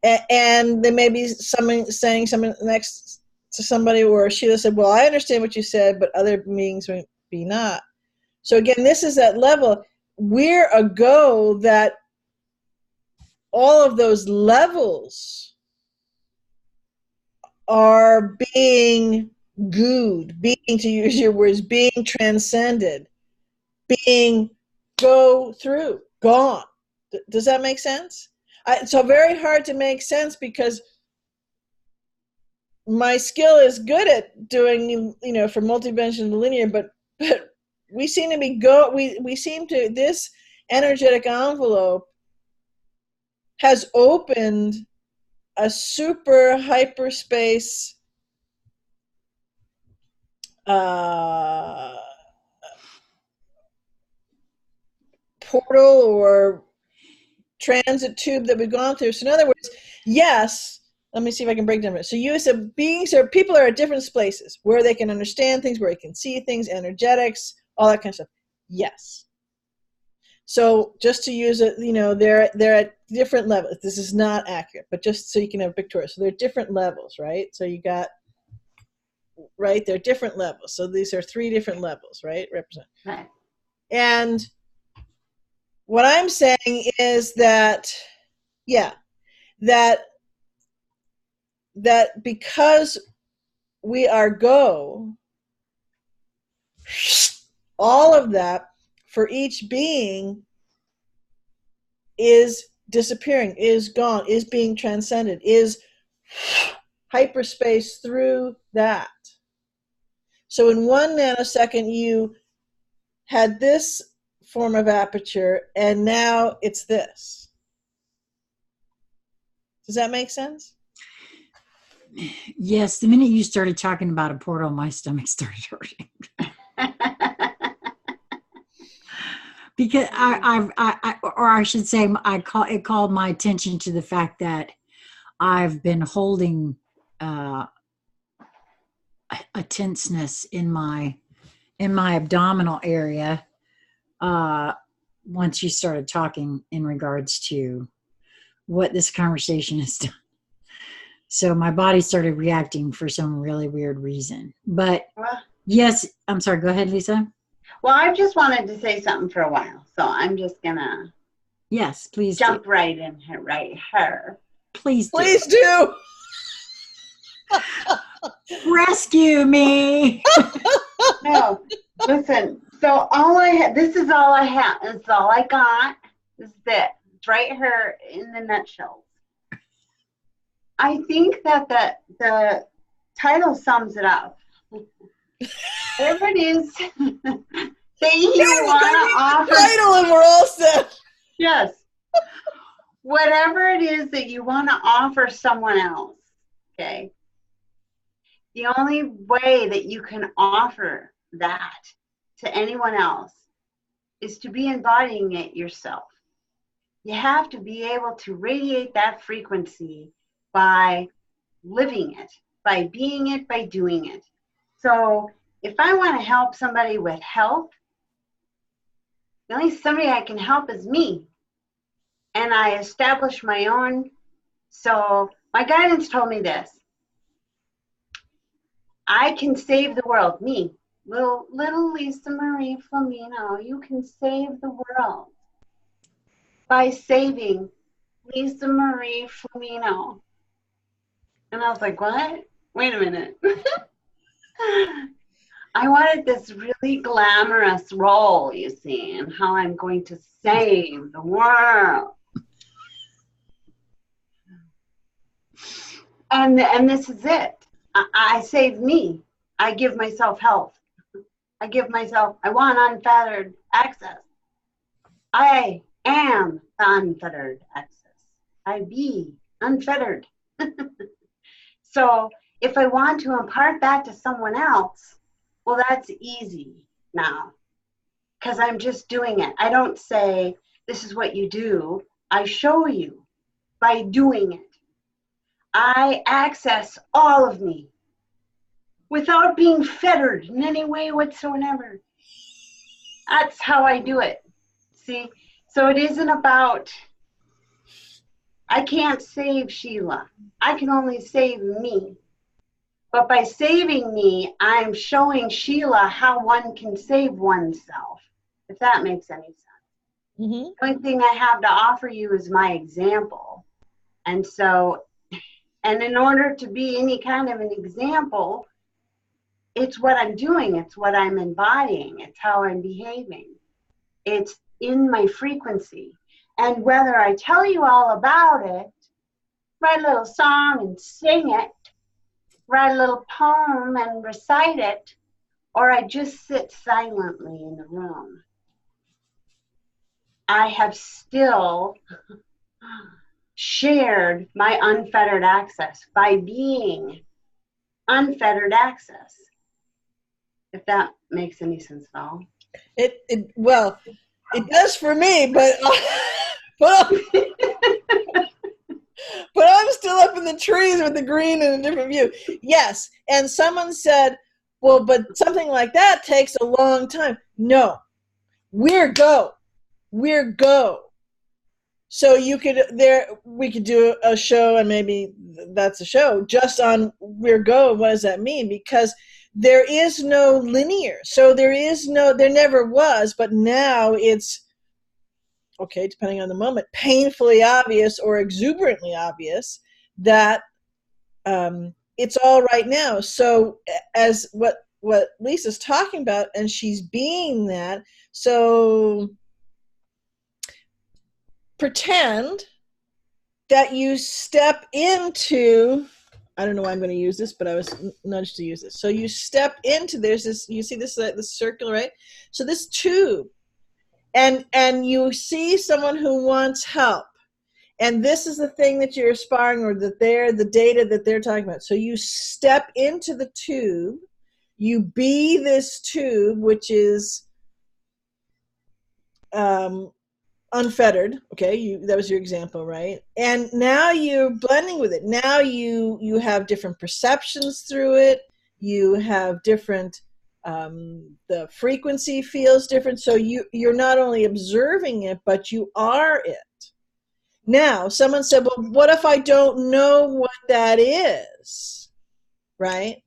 And there may be someone saying something next to somebody where Sheila said, well, I understand what you said, but other beings may be not. So again, this is that level. We're a go that all of those levels are being gooed, being, to use your words, being transcended, being gone. Does that make sense? It's so very hard to make sense, because my skill is good at doing, for multidimensional linear, but we seem to be we seem to, this energetic envelope has opened a super hyperspace portal, or transit tube that we've gone through. So in other words, yes, let me see if I can break down it. So you said people are at different places where they can understand things, where they can see things, energetics, all that kind of stuff. Yes. So just to use it, they're at different levels. This is not accurate, but just so you can have a pictorial. So they're different levels, right? So you got, right, they're different levels. So these are 3 different levels, right? Represent. Right. And what I'm saying is that, yeah, that because we are all of that for each being is disappearing, is gone, is being transcended, is hyperspace through that. So in 1 nanosecond, you had this form of aperture, and now it's this. Does that make sense? Yes, the minute you started talking about a portal, my stomach started hurting. Because I should say, it called my attention to the fact that I've been holding a tenseness in my abdominal area once you started talking in regards to what this conversation has done. So my body started reacting for some really weird reason. But yes, I'm sorry, go ahead, Lisa. Well, I've just wanted to say something for a while, so I'm just gonna please jump do. right in here, right here. Please do. Rescue me. No, listen. So this is all I have. It's all I got. This is it. It's right here in the nutshell. I think that the title sums it up. Whatever it is that you want to offer. Title, and we're all set. Yes. Whatever it is that you want to offer someone else, okay? The only way that you can offer that to anyone else is to be embodying it yourself. You have to be able to radiate that frequency by living it, by being it, by doing it. So if I want to help somebody with health, the only somebody I can help is me. And I establish my own. So my guidance told me this. I can save the world. Me, little Lisa Marie Flamino, you can save the world by saving Lisa Marie Flamino. And I was like, what? Wait a minute. I wanted this really glamorous role, you see, and how I'm going to save the world. And this is it. I save me. I give myself health. I want unfettered access. I am unfettered access. I be unfettered. So if I want to impart that to someone else, well, that's easy now because I'm just doing it. I don't say, this is what you do. I show you by doing it. I access all of me without being fettered in any way whatsoever. That's how I do it. See? So it isn't about, I can't save Sheila. I can only save me. But by saving me, I'm showing Sheila how one can save oneself, if that makes any sense. Mm-hmm. The only thing I have to offer you is my example. And so, and in order to be any kind of an example, it's what I'm doing. It's what I'm embodying. It's how I'm behaving. It's in my frequency. And whether I tell you all about it, write a little song and sing it, write a little poem and recite it, or I just sit silently in the room, I have still shared my unfettered access by being unfettered access. If that makes any sense at all. Well, it does for me, but But I'm still up in the trees with the green and a different view. Yes. And someone said, well, but something like that takes a long time. No, we're go. So we could do a show, and maybe that's a show just on we're go. What does that mean? Because there is no linear. So there never was, but now it's, okay, depending on the moment, painfully obvious or exuberantly obvious that it's all right now. So as what Lisa's talking about, and she's being that, so pretend that you step into, I don't know why I'm going to use this, but I was nudged to use this. So you step into, there's this, you see this circle, right? So this tube, and you see someone who wants help. And this is the thing that you're aspiring, or that the data that they're talking about. So you step into the tube, you be this tube, which is unfettered. Okay, that was your example, right? And now you're blending with it. Now you have different perceptions through it. You have different, the frequency feels different. So you're not only observing it, but you are it. Now, someone said, well, what if I don't know what that is, right?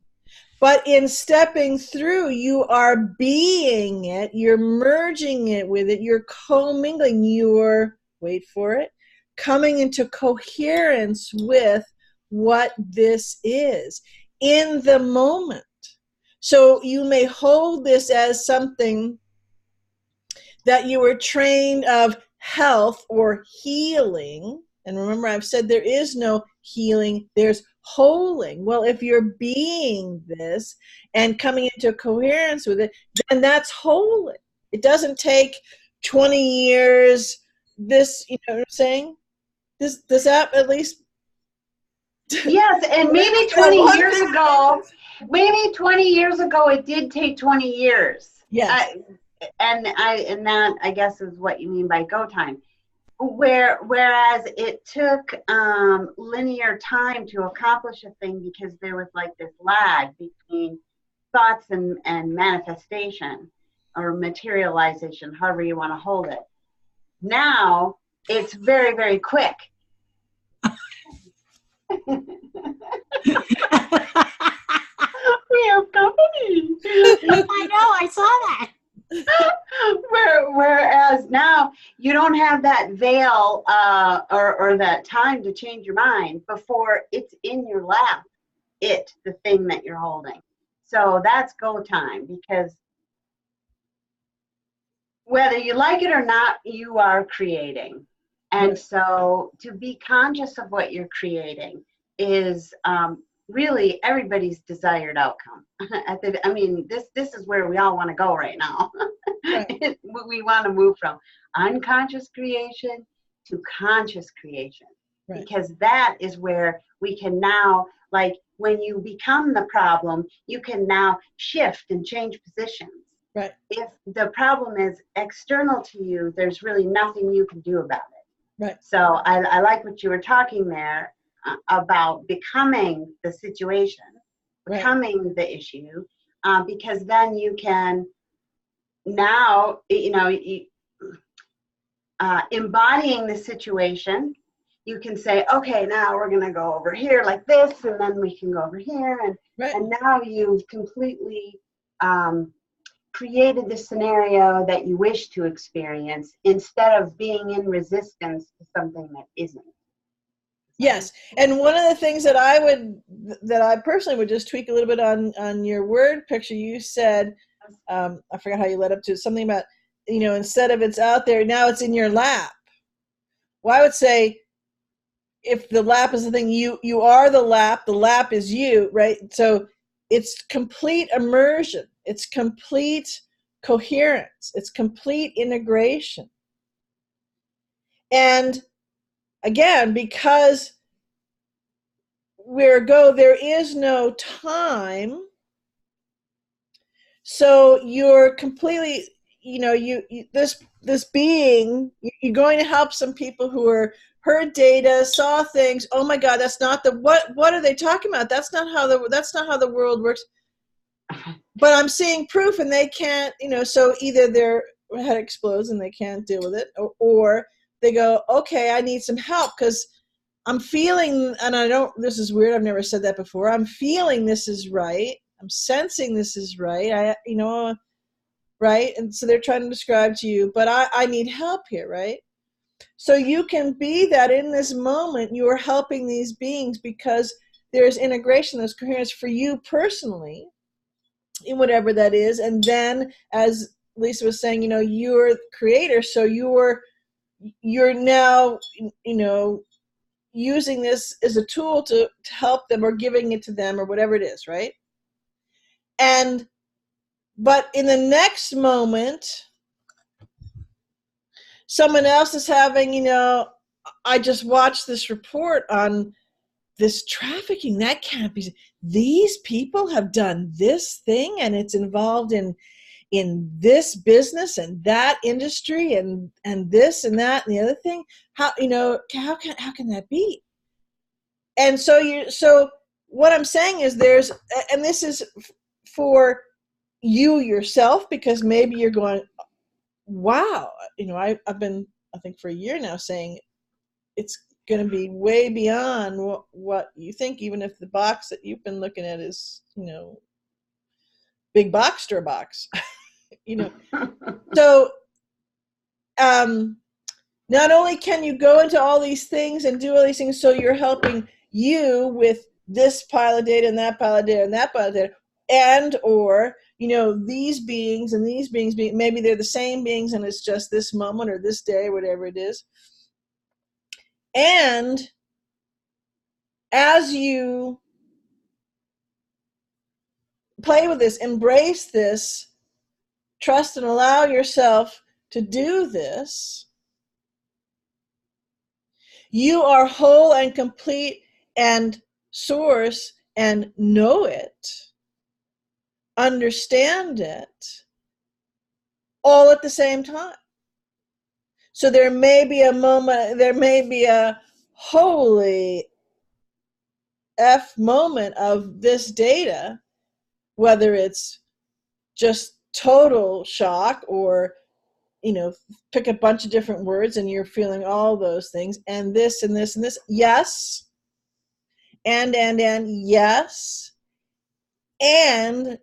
But in stepping through, you are being it, you're merging it with it, you're commingling, you're, wait for it, coming into coherence with what this is in the moment. So you may hold this as something that you were trained of health or healing. And remember, I've said there is no healing, there's holding. Well, if you're being this and coming into coherence with it, then that's holding. It doesn't take 20 years. This, you know what I'm saying? This app, at least. Yes, and maybe 20 years ago, it did take 20 years. Yes. And that, I guess, is what you mean by go time. Whereas it took linear time to accomplish a thing, because there was like this lag between thoughts and manifestation or materialization, however you want to hold it. Now it's very, very quick. We have company. I know, I saw that. Whereas now you don't have that veil or that time to change your mind before it's in your lap, the thing that you're holding. So that's go time, because whether you like it or not, you are creating. And so to be conscious of what you're creating is really everybody's desired outcome. I mean, this is where we all want to go right now. Right. We want to move from unconscious creation to conscious creation, right? Because that is where we can now, like when you become the problem, you can now shift and change positions. Right. If the problem is external to you, there's really nothing you can do about it. Right. So I like what you were talking there about becoming the situation, becoming the issue, because then you can now, embodying the situation, you can say, okay, now we're going to go over here like this, and then we can go over here. And now you've completely created the scenario that you wish to experience, instead of being in resistance to something that isn't. Yes, and one of the things that I personally would just tweak a little bit on your word picture, you said, I forgot how you led up to it, something about, instead of it's out there, now it's in your lap. Well, I would say, if the lap is the thing, you are the lap is you, right? So it's complete immersion, it's complete coherence, it's complete integration. And again, because there is no time, so you're completely, this being, you're going to help some people who are heard data, saw things. Oh my God, that's not what are they talking about? That's not how the world works. But I'm seeing proof, and they can't, so either their head explodes and they can't deal with it, or they go, okay, I need some help because I'm feeling, and this is weird, I've never said that before. I'm feeling this is right. I'm sensing this is right. Right? And so they're trying to describe to you, but I need help here, right? So you can be that in this moment, you are helping these beings because there's integration, there's coherence for you personally in whatever that is. And then, as Lisa was saying, you're the creator, so you're now, using this as a tool to help them, or giving it to them, or whatever it is, right? But in the next moment, someone else is having, I just watched this report on this trafficking. That can't be. These people have done this thing, and it's involved in this business and that industry and this and that and the other thing. How can that be? And so what I'm saying is and this is for you yourself, because maybe you're going, wow, I've been, I think, for a year now saying it's going to be way beyond what you think, even if the box that you've been looking at is, big box store box, So, not only can you go into all these things and do all these things, so you're helping you with this pile of data and that pile of data and that pile of data, and or these beings and these beings maybe they're the same beings and it's just this moment or this day, whatever it is. And as you play with this, embrace this, trust and allow yourself to do this, you are whole and complete and source, and know it, understand it, all at the same time. So there may be a moment, there may be a holy F moment of this data, whether it's just total shock or, pick a bunch of different words and you're feeling all those things, and this and this and this. Yes. And yes. And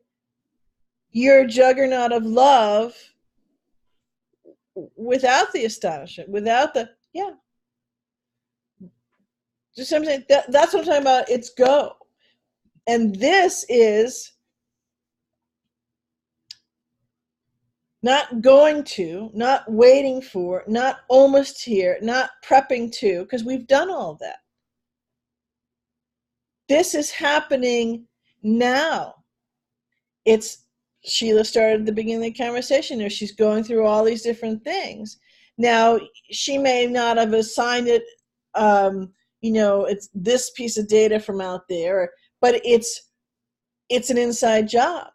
your juggernaut of love without the astonishment, without the, just something that's what I'm talking about. It's go. And this is not going to, not waiting for, not almost here, not prepping to, because we've done all that. This is happening now. Sheila started at the beginning of the conversation. She's going through all these different things. Now, she may not have assigned it, it's this piece of data from out there, but it's an inside job.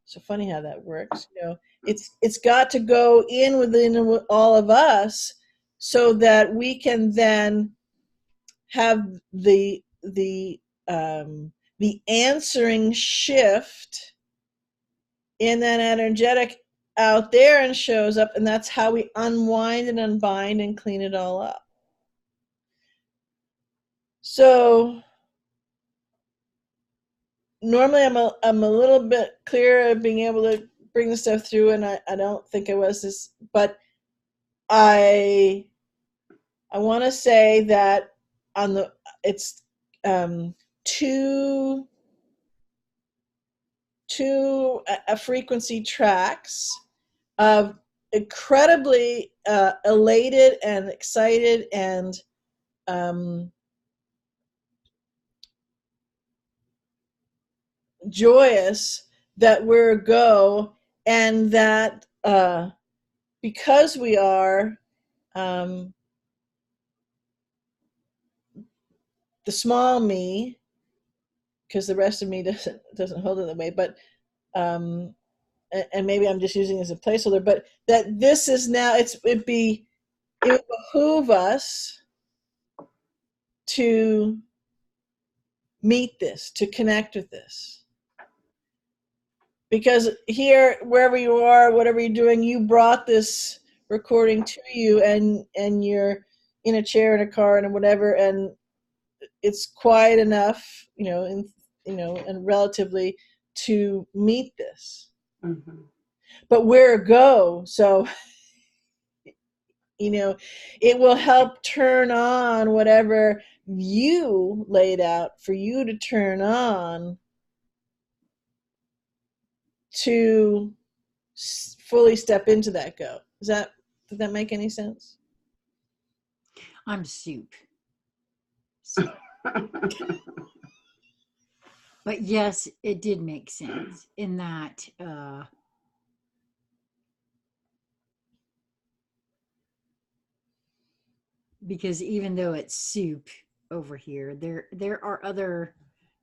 So funny how that works. It's got to go in within all of us so that we can then have the answering shift in that energetic out there and shows up, and that's how we unwind and unbind and clean it all up. So normally I'm a little bit clearer of being able to bring the stuff through, and I don't think I was this, but I want to say that it's two frequency tracks of incredibly elated and excited and joyous that we're a go, and that because we are the small me, because the rest of me doesn't hold it that way, but and maybe I'm just using it as a placeholder, but that this is now, it would behoove us to meet this, to connect with this. Because here, wherever you are, whatever you're doing, you brought this recording to you, and you're in a chair, in a car, and whatever, and it's quiet enough, and relatively to meet this. Mm-hmm. But where to go? So, it will help turn on whatever you laid out for you to turn on to fully step into that go. Did that make any sense? I'm soup. But yes, it did make sense in that because even though it's soup over here, there are other,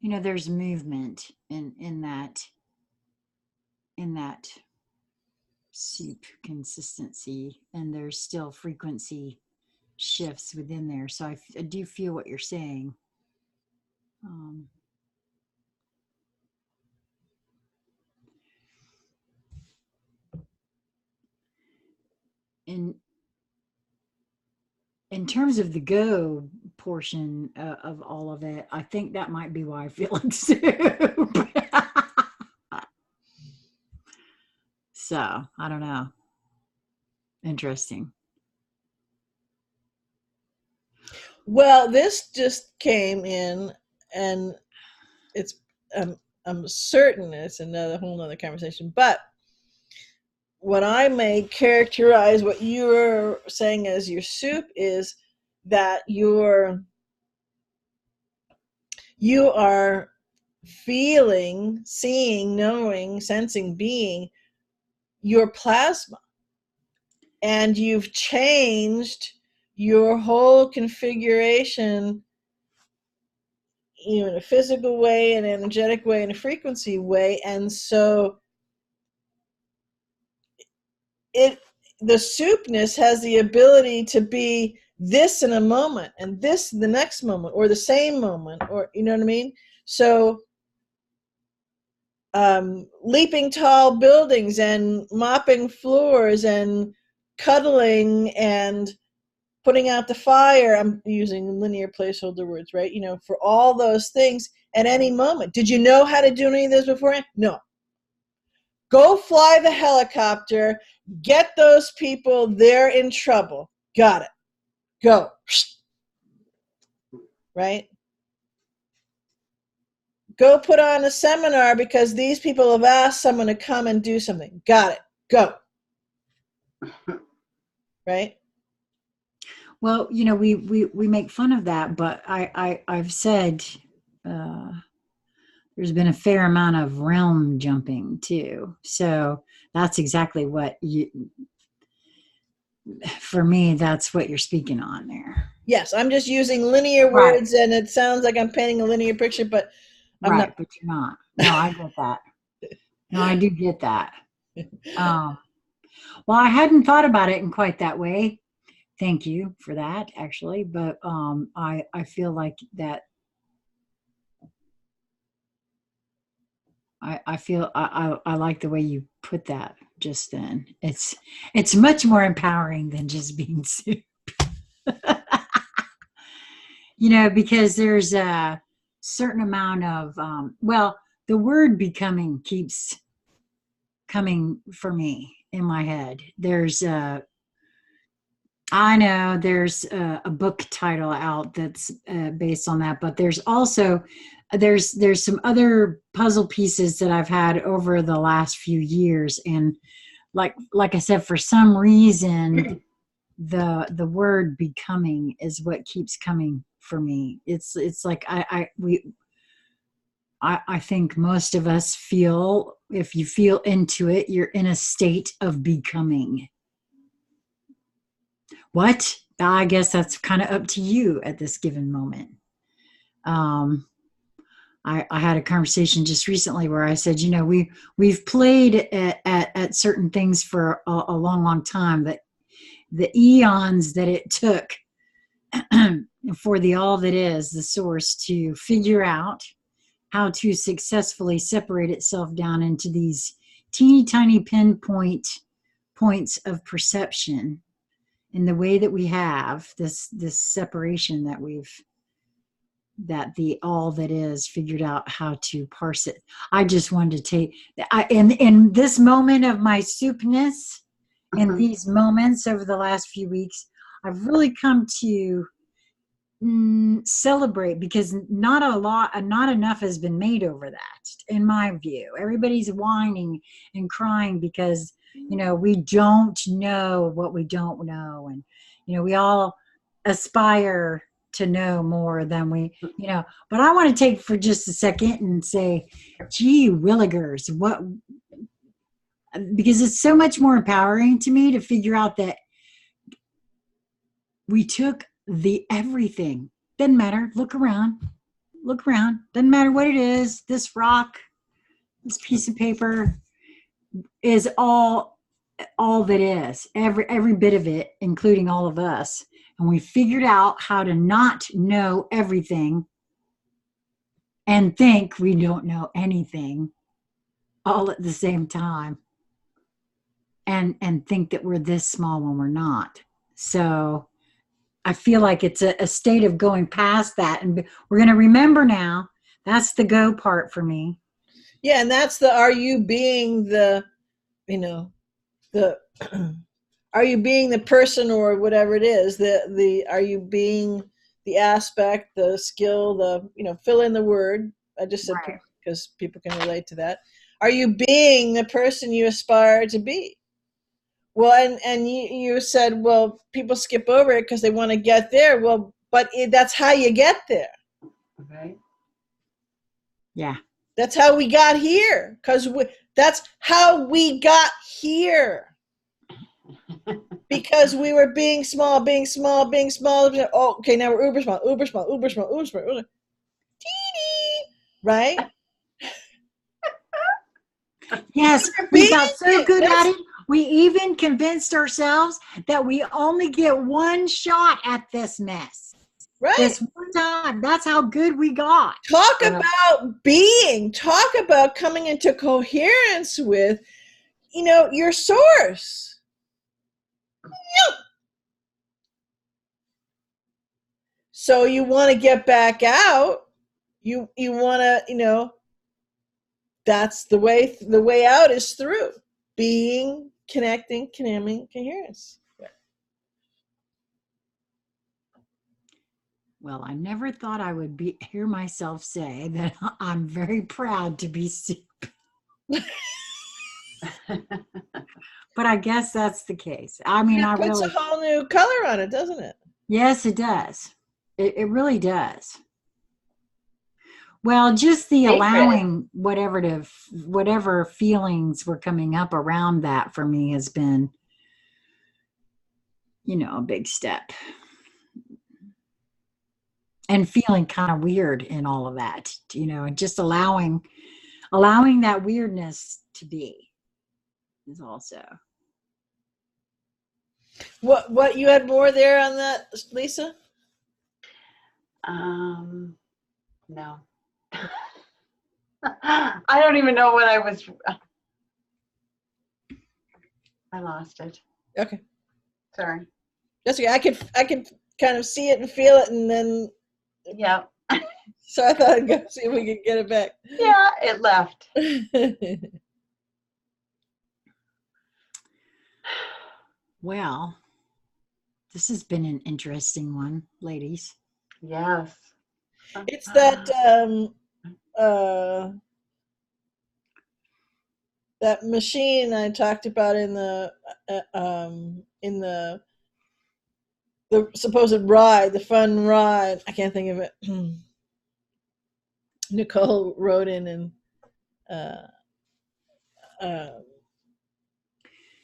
there's movement in that soup consistency, and there's still frequency shifts within there. So I do feel what you're saying. In terms of the go portion of all of it, I think that might be why I feel like soup. So I don't know. Interesting. Well, this just came in, and it's I'm certain it's another whole nother conversation, but what I may characterize what you're saying as your soup is that you are feeling, seeing, knowing, sensing, being your plasma, and you've changed your whole configuration, in a physical way, an energetic way, and a frequency way, and so the soupness has the ability to be this in a moment and this the next moment, or the same moment, or you know what I mean? So leaping tall buildings and mopping floors and cuddling and putting out the fire. I'm using linear placeholder words, right? For all those things at any moment. Did you know how to do any of this beforehand? No. Go fly the helicopter, get those people, they're in trouble. Got it. Go. Right? Go put on a seminar because these people have asked someone to come and do something. Got it. Go. Right? Well, we make fun of that, but I've said there's been a fair amount of realm jumping too. So that's exactly what for me, that's what you're speaking on there. Yes, I'm just using linear words, and it sounds like I'm painting a linear picture, but I'm not. But you're not. No, I get that. No, I do get that. Well, I hadn't thought about it in quite that way. Thank you for that, actually. But I feel like that. I feel I like the way you put that just then. It's much more empowering than just being soup. Because there's a certain amount of the word becoming keeps coming for me in my head. I know there's a book title out that's based on that, but there's also there's some other puzzle pieces that I've had over the last few years, and like I said, for some reason the word becoming is what keeps coming for me. It's like I think most of us feel, if you feel into it, you're in a state of becoming. What? I guess that's kind of up to you at this given moment. I had a conversation just recently where I said, we've played at certain things for a long, long time, but the eons that it took for the all that is, the source, to figure out how to successfully separate itself down into these teeny tiny pinpoint points of perception in the way that we have this separation that the all that is figured out how to parse it. I just wanted to take in this moment of my soupness, in these moments over the last few weeks, I've really come to celebrate, because not enough has been made over that, in my view. Everybody's whining and crying because we don't know what we don't know, and we all aspire to know more than we but I want to take for just a second and say, gee willigers, because it's so much more empowering to me to figure out that we took the everything. Doesn't matter. Look around. Doesn't matter what it is. This rock, this piece of paper is all that is. Every bit of it, including all of us. And we figured out how to not know everything and think we don't know anything all at the same time. And think that we're this small when we're not. So I feel like it's a state of going past that, and we're going to remember now. That's the go part for me. Yeah, and that's are you being the, are you being the person or whatever it is? Are you being the aspect, the skill, fill in the word? I just said right, because people can relate to that. Are you being the person you aspire to be? Well, and you said, well, people skip over it because they want to get there. Well, but that's how you get there. Okay. Yeah. That's how we got here. That's how we got here. Because we were being small. Oh, okay, now we're uber small. Teeny, right? Yes, we got so good at it. We even convinced ourselves that we only get one shot at this mess. Right. This one time. That's how good we got. Talk about being. Talk about coming into coherence with, your source. So you want to get back out. You want to, that's the way out is through being, connecting, connecting, coherence. Well, I never thought I would hear myself say that I'm very proud to be soup. But I guess that's the case. I mean, it puts a whole new color on it, doesn't it? Yes, it does. It really does. Well, just the allowing whatever feelings were coming up around that for me has been, a big step. And feeling kind of weird in all of that, and just allowing that weirdness to be is also. What you had more there on that, Lisa? No. I don't even know what I was. I lost it. Okay. Sorry. That's okay. I could kind of see it and feel it, and then. Yeah. So I thought I'd go see if we could get it back. Yeah, it left. Well, this has been an interesting one, ladies. Yes. It's that that machine I talked about in the supposed ride, the fun ride. I can't think of it. Nicole wrote in and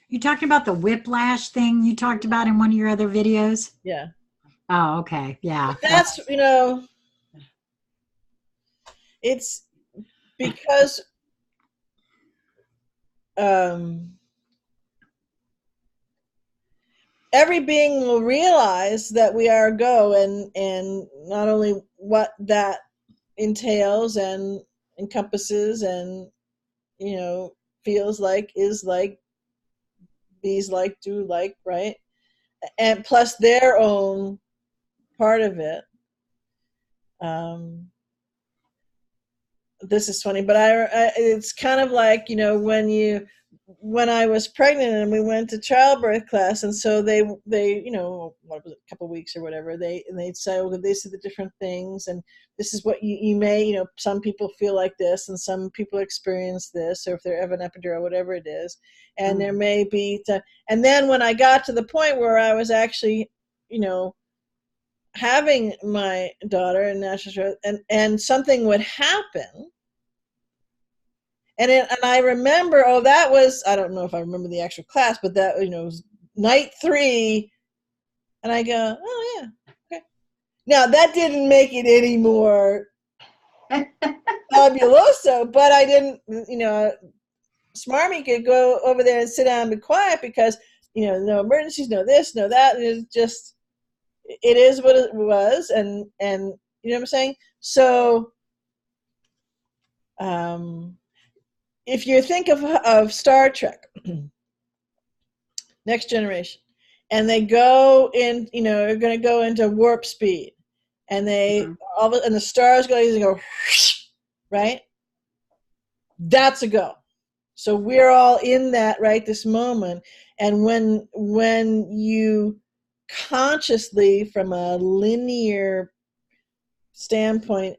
You talking about the whiplash thing you talked about in one of your other videos? Yeah. Oh, okay. Yeah. But that's It's because every being will realize that we are a go, and not only what that entails and encompasses and feels like, is like, bees like, do like, right? And plus their own part of it. This is funny, but I it's kind of like, when I was pregnant and we went to childbirth class, and so they what was it, a couple of weeks or whatever, they'd say, well, these are the different things, and this is what you may, some people feel like this, and some people experience this, or if they're of an epidural, whatever it is, and there may be and then when I got to the point where I was actually, having my daughter in natural, and something would happen. And I remember, that was, I don't know if I remember the actual class, but that, was night 3. And I go, oh, yeah, okay. Now, that didn't make it any more fabuloso, but I didn't, Smarmy could go over there and sit down and be quiet because, no emergencies, no this, no that. It's just, it is what it was. And you know what I'm saying? So, if you think of Star Trek, Next Generation, and they go in, are going to go into warp speed, and and the stars go, right? That's a go. So we're all in that right this moment, and when you consciously, from a linear standpoint,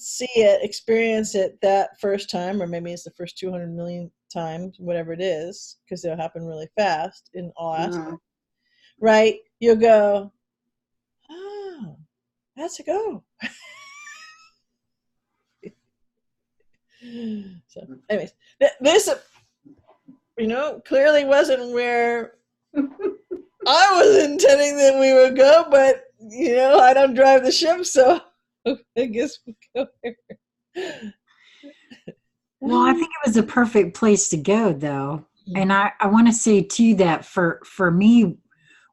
see it, experience it that first time, or maybe it's the first 200 million times, whatever it is, because it'll happen really fast in all aspects, right? You'll go, oh, that's a go. So, anyways, this, clearly wasn't where I was intending that we would go, but, I don't drive the ship, so I guess we go here. Well, I think it was a perfect place to go, though. And I want to say, too, that for me,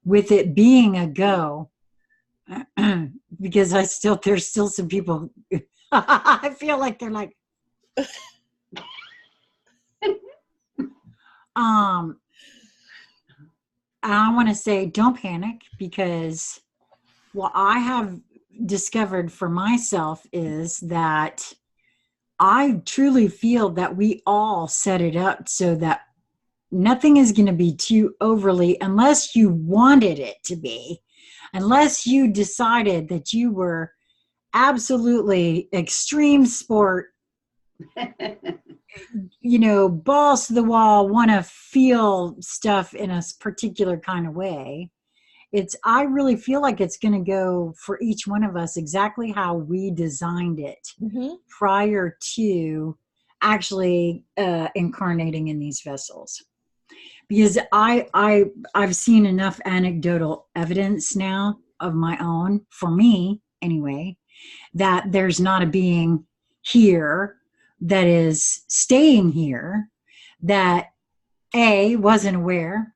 with it being a go, because there's still some people, I feel like they're like, I want to say, don't panic, because what I have discovered for myself is that I truly feel that we all set it up so that nothing is going to be too overly, unless you wanted it to be, unless you decided that you were absolutely extreme sport, balls to the wall, want to feel stuff in a particular kind of way. I really feel like it's going to go for each one of us exactly how we designed it prior to actually incarnating in these vessels. Because I've seen enough anecdotal evidence now of my own, for me anyway, that there's not a being here that is staying here that wasn't aware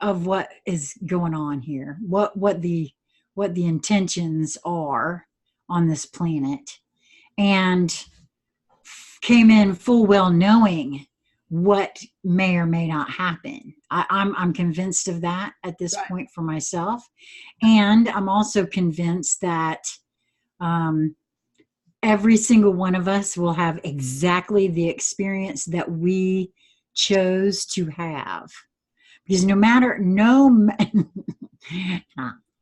of what is going on here, what the intentions are on this planet, and came in full well knowing what may or may not happen. I'm convinced of that at this point for myself, and I'm also convinced that every single one of us will have exactly the experience that we chose to have. Because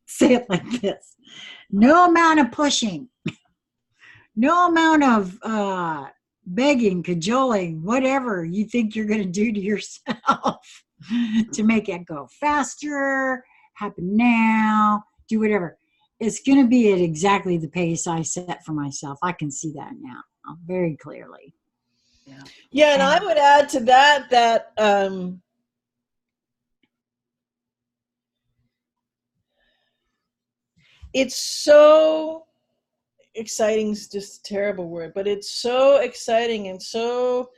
say it like this, no amount of pushing, no amount of begging, cajoling, whatever you think you're going to do to yourself to make it go faster, happen now, do whatever. It's going to be at exactly the pace I set for myself. I can see that now very clearly. Yeah, and I would add to that it's so, exciting is just a terrible word, but it's so exciting and so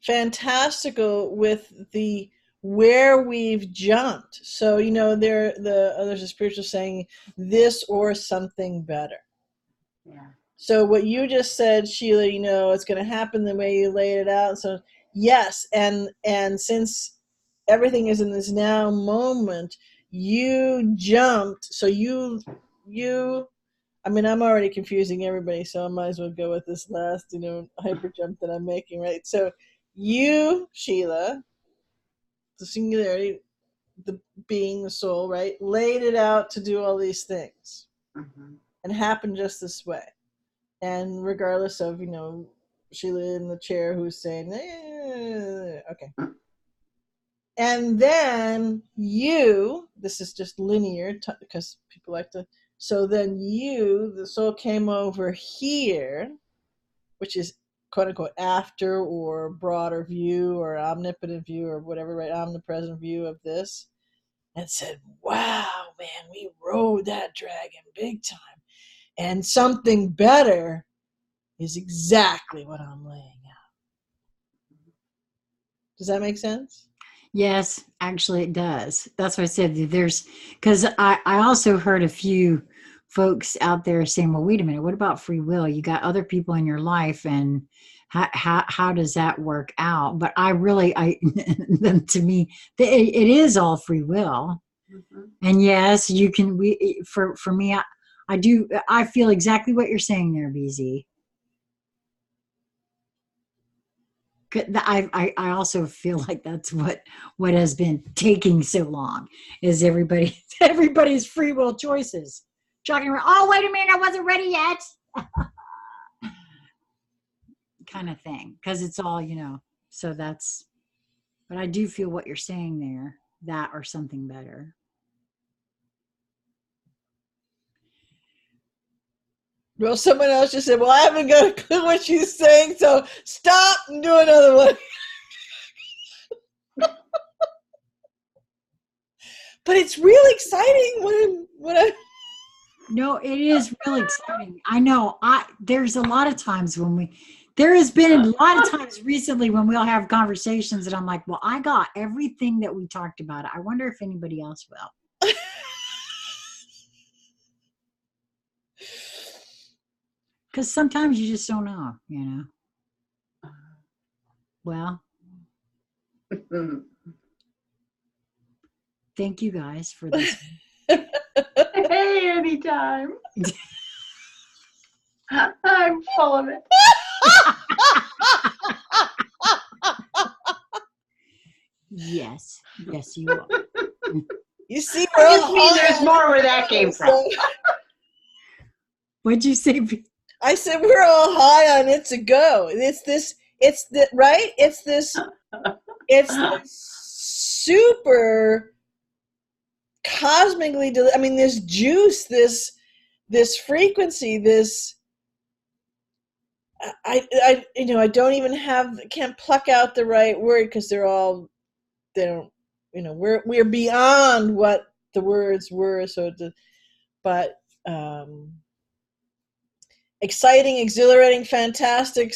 fantastical with the where we've jumped. So there's a spiritual saying, this or something better. Yeah. So what you just said, Sheila, it's going to happen the way you laid it out. So yes, and since everything is in this now moment, you jumped. So you I mean, I'm already confusing everybody, so I might as well go with this last, hyper jump that I'm making, right? So you, Sheila, the singularity, the being, the soul, right, laid it out to do all these things, and happened just this way. And regardless of, Sheila in the chair who's saying, okay. And then this is just linear because people like to, so then the soul came over here, which is quote unquote after or broader view or omnipotent view or whatever, right? Omnipresent view of this, and said, wow, man, we rode that dragon big time. And something better is exactly what I'm laying out. Does that make sense? Yes, actually it does. That's why I said because I also heard a few folks out there saying, well, wait a minute, what about free will? You got other people in your life, and how does that work out? But to me, it is all free will. And yes, you can, for me, I feel exactly what you're saying there, BZ. I also feel like that's what has been taking so long is everybody's free will choices. Jogging around, oh, wait a minute, I wasn't ready yet. Kind of thing. Because it's all, so but I do feel what you're saying there, that or something better. Well, someone else just said, well, I haven't got a clue what she's saying, so stop and do another one. But it's really exciting No, it is really exciting. I know. There's a lot of times there has been a lot of times recently when we'll have conversations and I'm like, well, I got everything that we talked about. I wonder if anybody else will. Because sometimes you just don't know, Well, thank you guys for this. Hey, anytime. I'm full of it. Yes, you are. You see, there's more where that came from. What'd you say? I said we're all high on it's a go. It's this super cosmically, this juice, this frequency, this, I don't even can't pluck out the right word because we're beyond what the words were. But exciting, exhilarating, fantastic,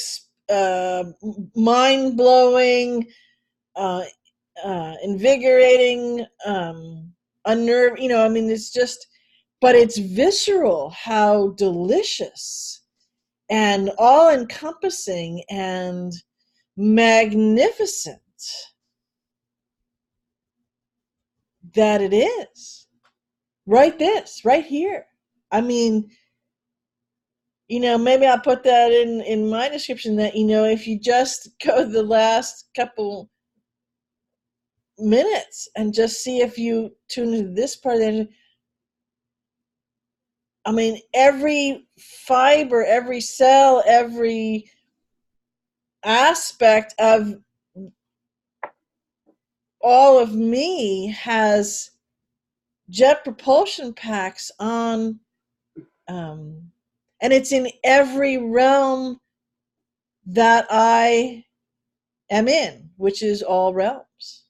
mind-blowing, invigorating, unnerving, it's just, but it's visceral how delicious and all-encompassing and magnificent that it is. Right here. Maybe I'll put that in my description that, if you just go the last couple minutes and just see if you tune into this part of the, every fiber, every cell, every aspect of all of me has jet propulsion packs on, and it's in every realm that I am in, which is all realms.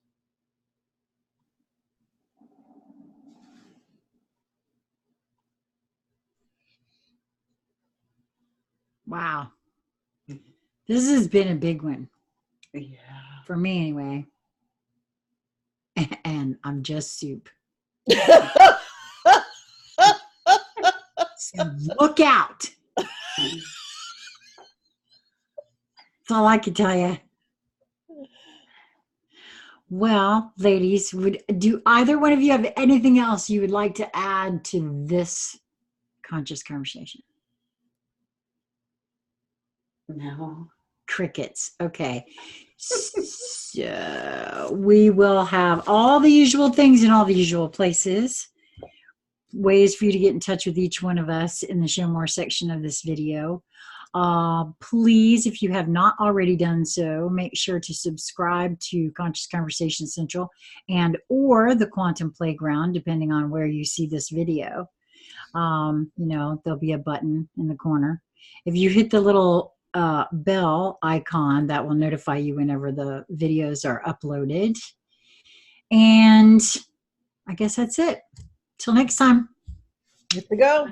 Wow. This has been a big one. Yeah. For me, anyway. And I'm just soup. So look out. That's all I can tell you. Well, ladies, do either one of you have anything else you would like to add to this conscious conversation? No. Crickets. Okay. So we will have all the usual things in all the usual places. Ways for you to get in touch with each one of us in the show more section of this video. Please, if you have not already done so, make sure to subscribe to Conscious Conversation Central and or the Quantum Playground, depending on where you see this video. There'll be a button in the corner. If you hit the little bell icon, that will notify you whenever the videos are uploaded. And I guess that's it. Till next time. Here we go.